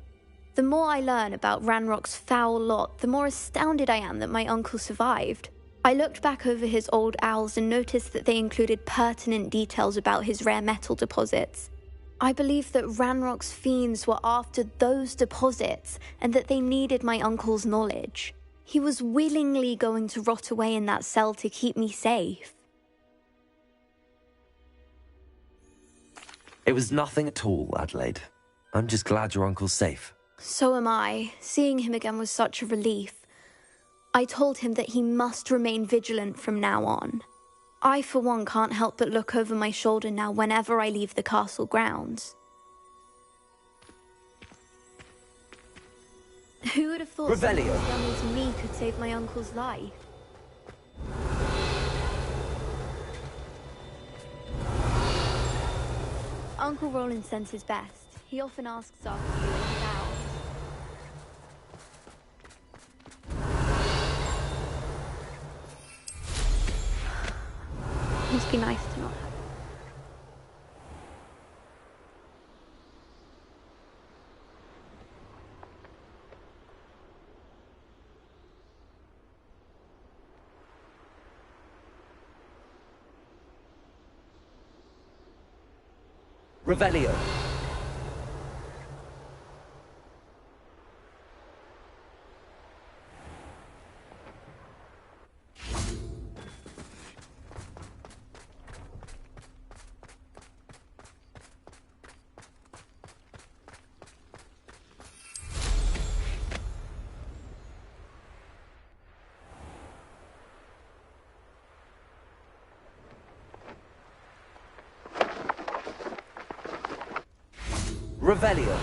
The more I learn about Ranrock's foul lot, the more astounded I am that my uncle survived. I looked back over his old owls and noticed that they included pertinent details about his rare metal deposits. I believe that Ranrock's fiends were after those deposits and that they needed my uncle's knowledge. He was willingly going to rot away in that cell to keep me safe. It was nothing at all, Adelaide. I'm just glad your uncle's safe. So am I. Seeing him again was such a relief. I told him that he must remain vigilant from now on. I, for one, can't help but look over my shoulder now whenever I leave the castle grounds. Who would have thought someone as young as me could save my uncle's life? Uncle Roland sends his best. He often asks after you and he's out. Must be nice to not have. Revelio. Revelio.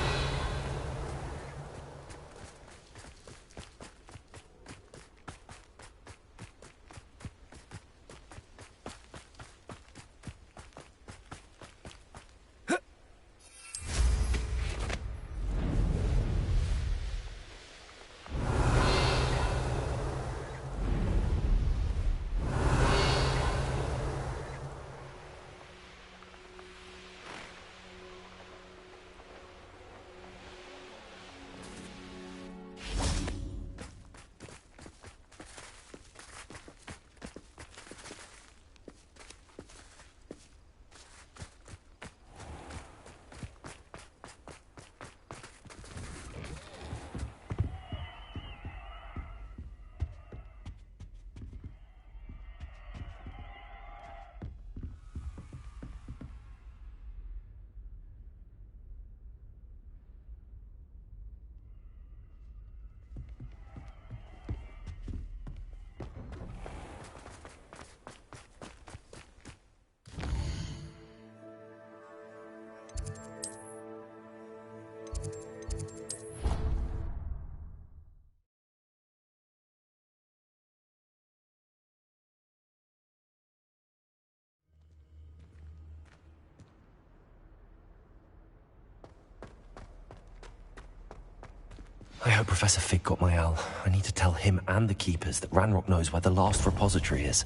I hope Professor Fig got my owl. I need to tell him and the Keepers that Ranrock knows where the last repository is.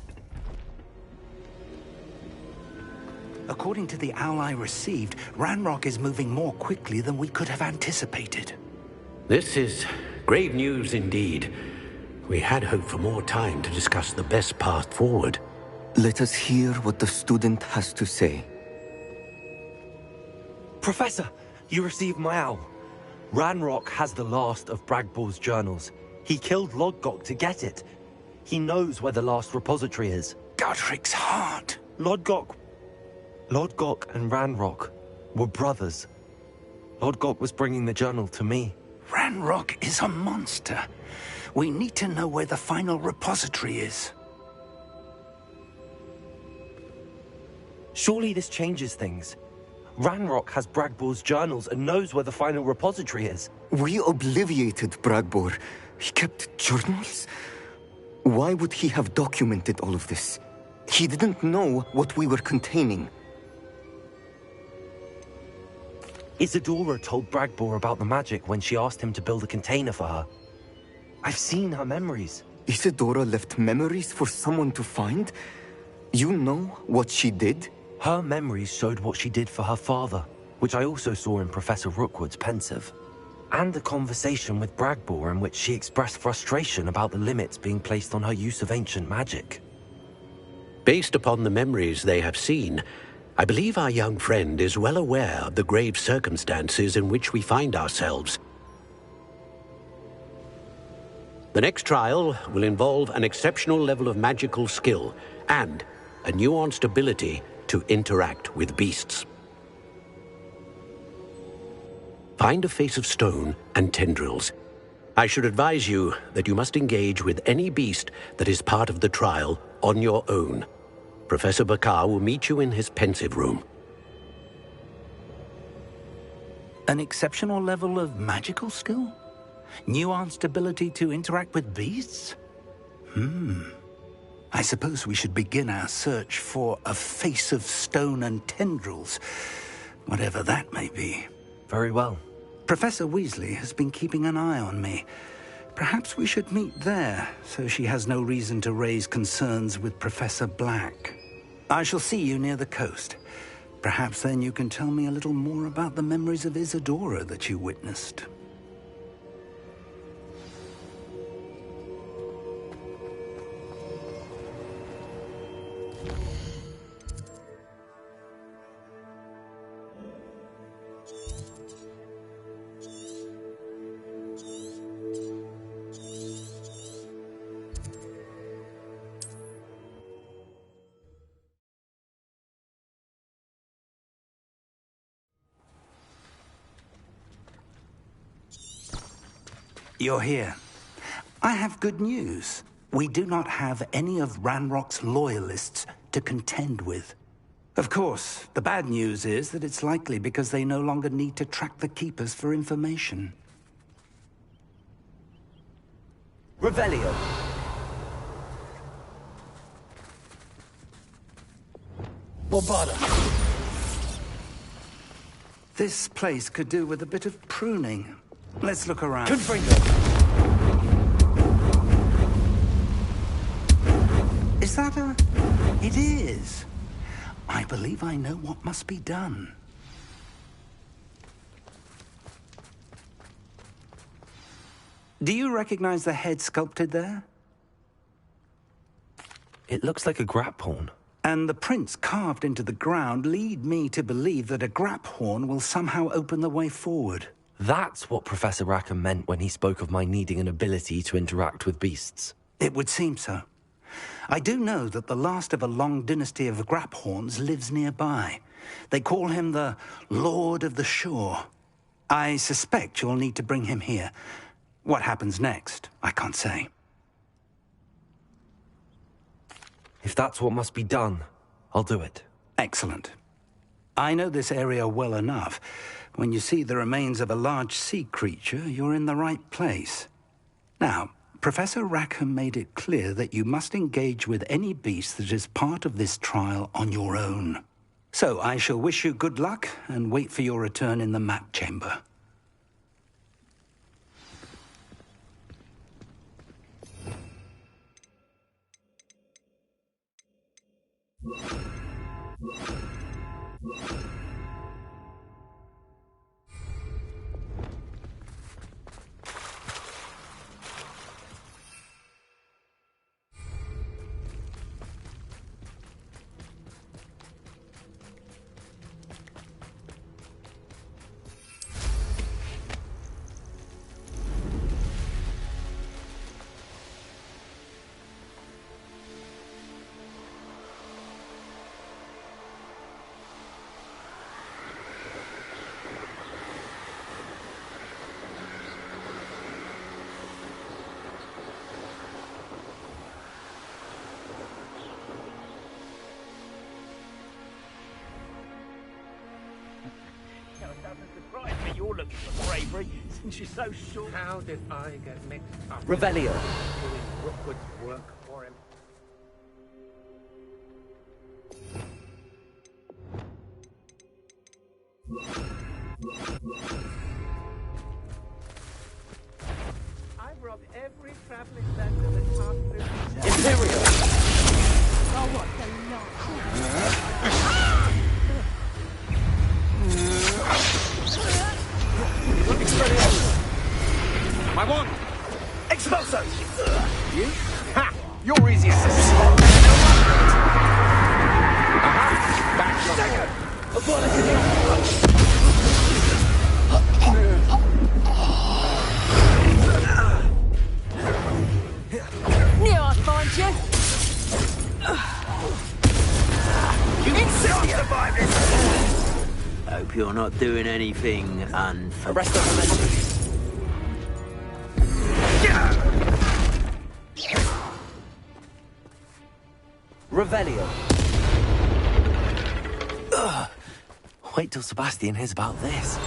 According to the owl I received, Ranrock is moving more quickly than we could have anticipated. This is grave news indeed. We had hoped for more time to discuss the best path forward. Let us hear what the student has to say. Professor, you received my owl. Ranrock has the last of Bragbor's journals. He killed Lodgok to get it. He knows where the last repository is. Godric's heart. Lodgok and Ranrock were brothers. Lodgok was bringing the journal to me. Ranrock is a monster. We need to know where the final repository is. Surely this changes things. Ranrock has Bragbor's journals and knows where the final repository is. We obliviated Bragbor. He kept journals? Why would he have documented all of this? He didn't know what we were containing. Isadora told Bragbor about the magic when she asked him to build a container for her. I've seen her memories. Isadora left memories for someone to find? You know what she did? Her memories showed what she did for her father, which I also saw in Professor Rookwood's pensive. And a conversation with Bragbor in which she expressed frustration about the limits being placed on her use of ancient magic. Based upon the memories they have seen, I believe our young friend is well aware of the grave circumstances in which we find ourselves. The next trial will involve an exceptional level of magical skill and a nuanced ability to interact with beasts. Find a face of stone and tendrils. I should advise you that you must engage with any beast that is part of the trial on your own. Professor Bakar will meet you in his pensive room. An exceptional level of magical skill? Nuanced ability to interact with beasts? I suppose we should begin our search for a face of stone and tendrils, whatever that may be. Very well. Professor Weasley has been keeping an eye on me. Perhaps we should meet there, so she has no reason to raise concerns with Professor Black. I shall see you near the coast. Perhaps then you can tell me a little more about the memories of Isadora that you witnessed. You're here. I have good news. We do not have any of Ranrock's loyalists to contend with. Of course, the bad news is that it's likely because they no longer need to track the Keepers for information. Revelio. Bobada. This place could do with a bit of pruning. Let's look around. Is that a... It is. I believe I know what must be done. Do you recognize the head sculpted there? It looks like a grap horn. And the prints carved into the ground lead me to believe that a grap horn will somehow open the way forward. That's what Professor Rackham meant when he spoke of my needing an ability to interact with beasts. It would seem so. I do know that the last of a long dynasty of Graphorns lives nearby. They call him the Lord of the Shore. I suspect you'll need to bring him here. What happens next, I can't say. If that's what must be done, I'll do it. Excellent. I know this area well enough. When you see the remains of a large sea creature, you're in the right place. Now, Professor Rackham made it clear that you must engage with any beast that is part of this trial on your own. So I shall wish you good luck and wait for your return in the map chamber. looking for bravery, since you're so short. How did I get mixed up? Revelio. Doing Rookwood's work for him. I've robbed every traveling vendor that passed through. Imperial! Oh, what My one! Expulso! You? Ha! You're easy as Knew I'd find you. Hope you're not doing anything unfair. Arrest the Revelio. Wait till Sebastian hears about this.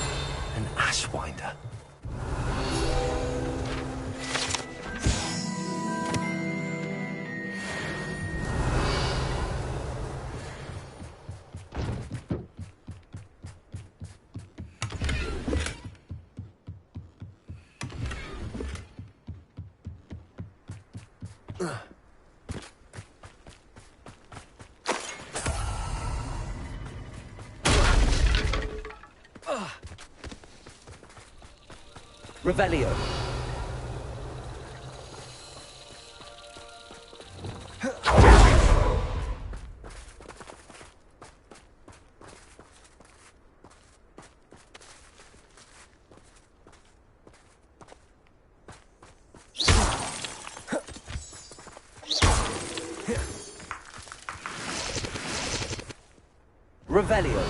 An Ashwinder. Revelio. Revelio.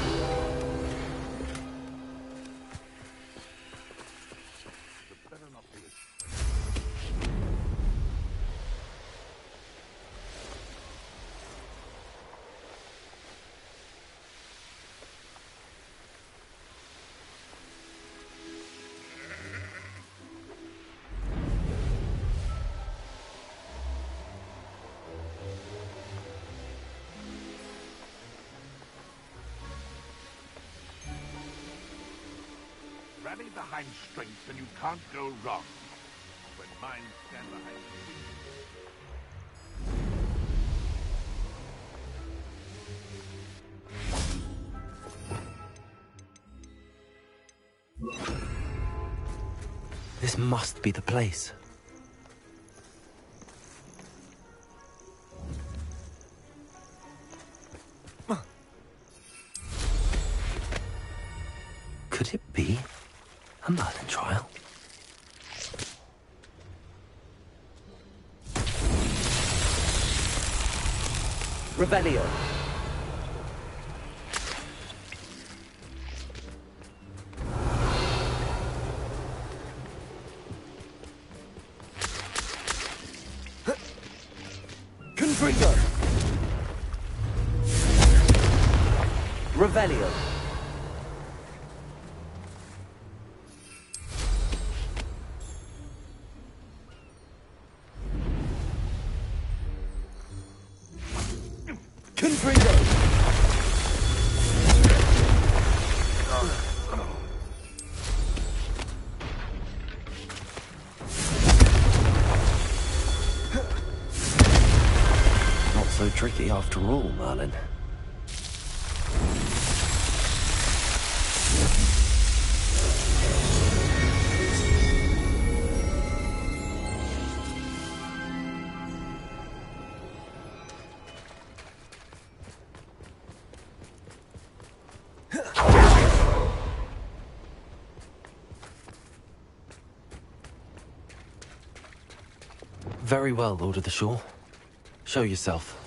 Rally behind strength and you can't go wrong. When minds stand behind This must be the place. Could it be a Merlin trial? Revelio. Confringo. Revelio. Confringo. Not so tricky after all, Merlin. Very well, Lord of the Shore. Show yourself.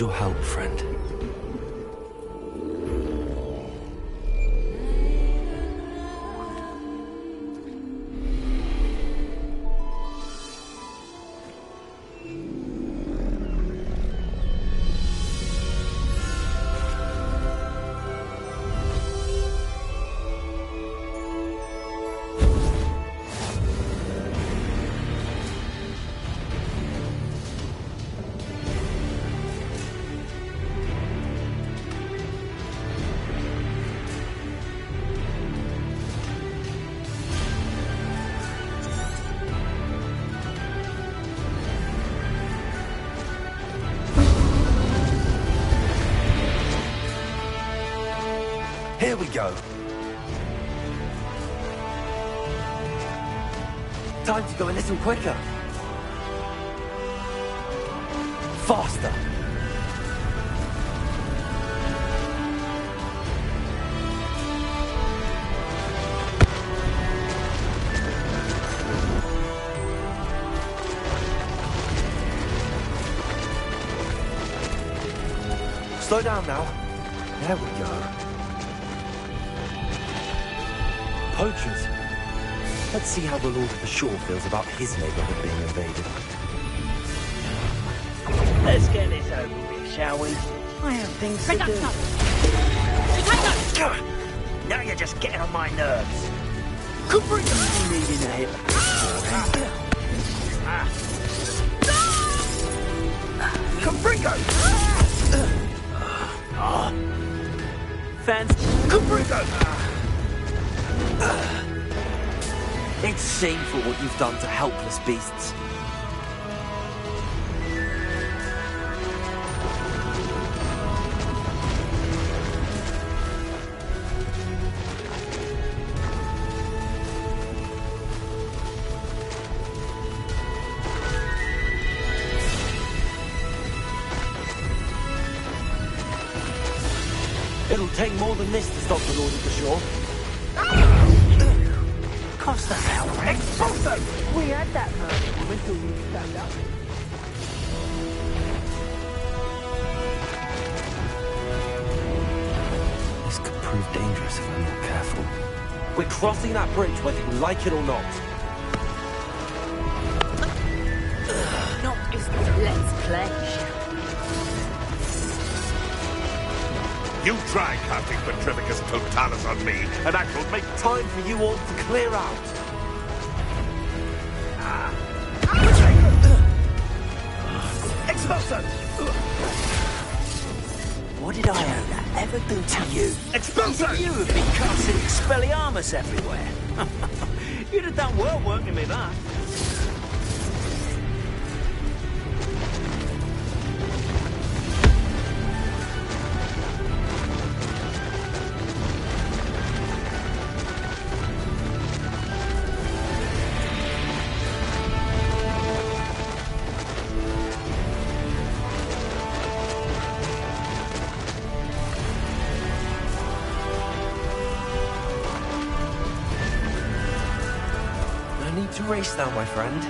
your help, friend. Here we go. Time to go a little quicker. Faster. Slow down now. There we go. Poachers. Let's see how the Lord of the Shore feels about his neighborhood being invaded. Let's get this over with, shall we? I have things to do. Now you're just getting on my nerves. Good bring you needing a hip. Caprico! Fans, Caprico! It's shameful what you've done to helpless beasts. It'll take more than this to stop the Lord of the Shore. Costa hell, Expulso! We had that moment until you stand up. This could prove dangerous if I'm not careful. We're crossing that bridge whether you like it or not. Not if let's play. You try casting Petrificus Totalis on me, and that will make time for you all to clear out. Expulso! What did Iona ever do to you? Expulso! You have been casting Expelliarmus everywhere. You'd have done well working me that. To race now, my friend.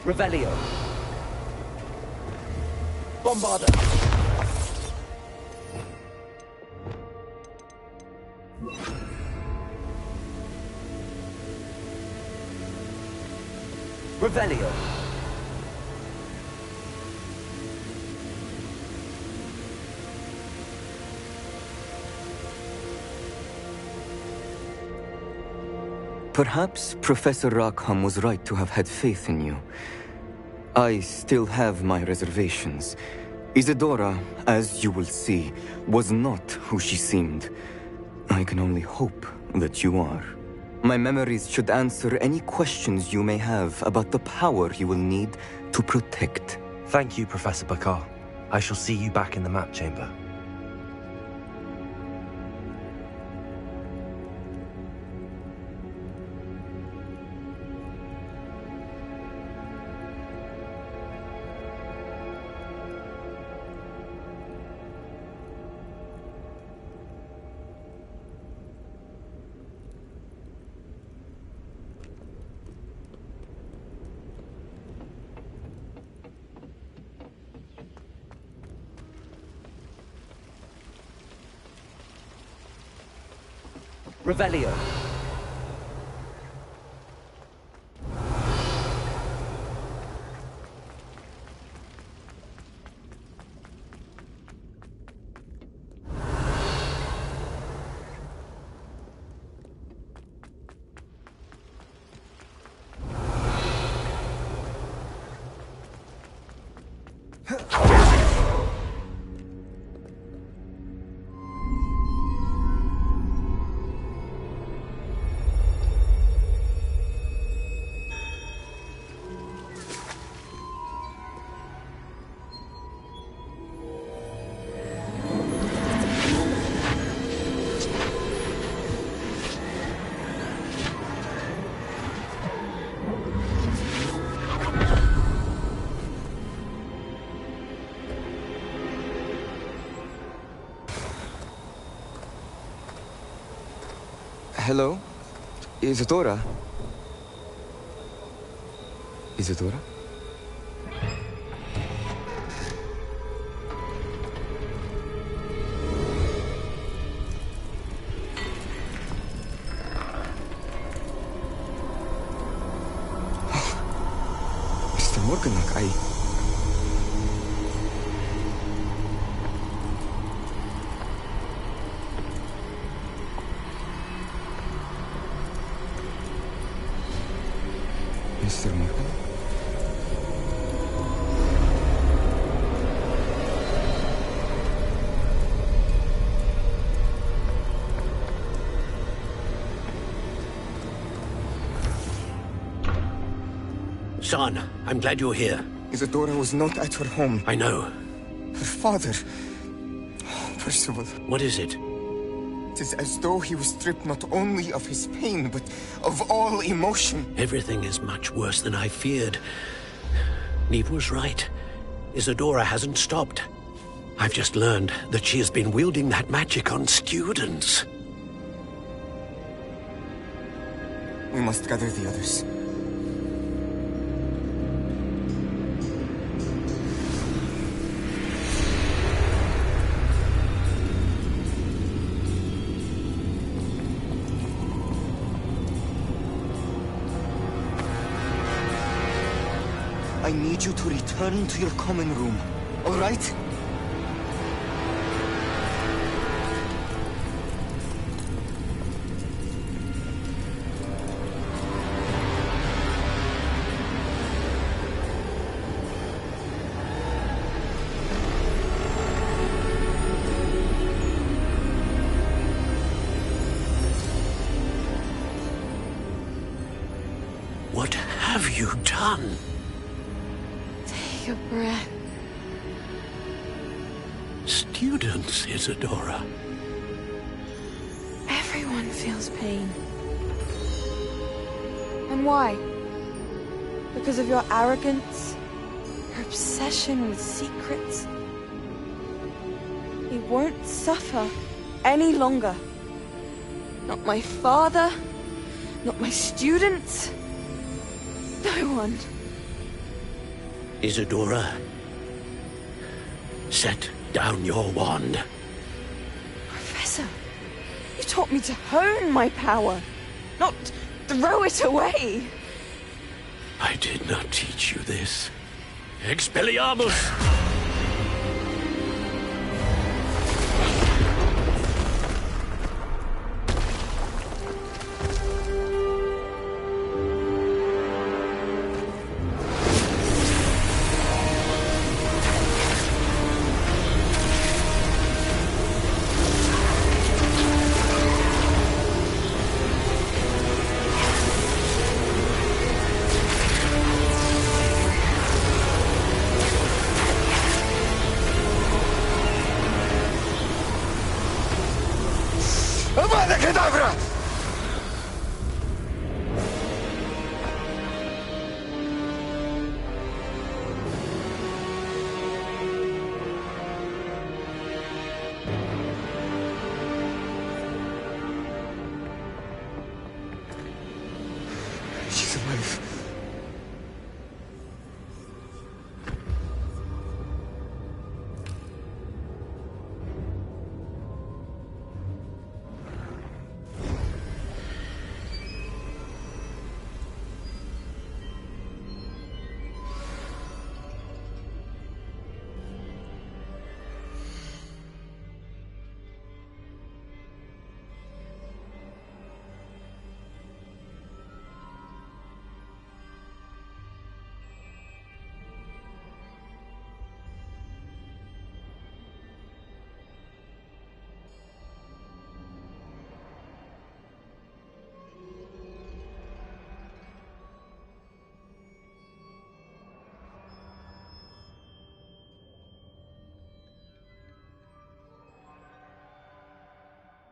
Revelio. Bombarder! Revelio! Perhaps Professor Rackham was right to have had faith in you. I still have my reservations. Isadora, as you will see, was not who she seemed. I can only hope that you are. My memories should answer any questions you may have about the power you will need to protect. Thank you, Professor Bakar. I shall see you back in the map chamber. Revelio. Hello? Isadora? Isadora? Mr. Morganach, Mr. Morgan? Son, I'm glad you're here. Isadora was not at her home. I know. Her father... Percival. What is it? It is as though he was stripped not only of his pain, but of all emotion. Everything is much worse than I feared. Neve was right. Isadora hasn't stopped. I've just learned that she has been wielding that magic on students. We must gather the others. I need you to return to your common room, all right? What have you done? Take a breath. Students, Isadora. Everyone feels pain. And why? Because of your arrogance? Your obsession with secrets? He won't suffer any longer. Not my father, not my students, no one. Isadora, Set down your wand. Professor, you taught me to hone my power, not throw it away. I did not teach you this. Expelliarmus! Avada Kedavra!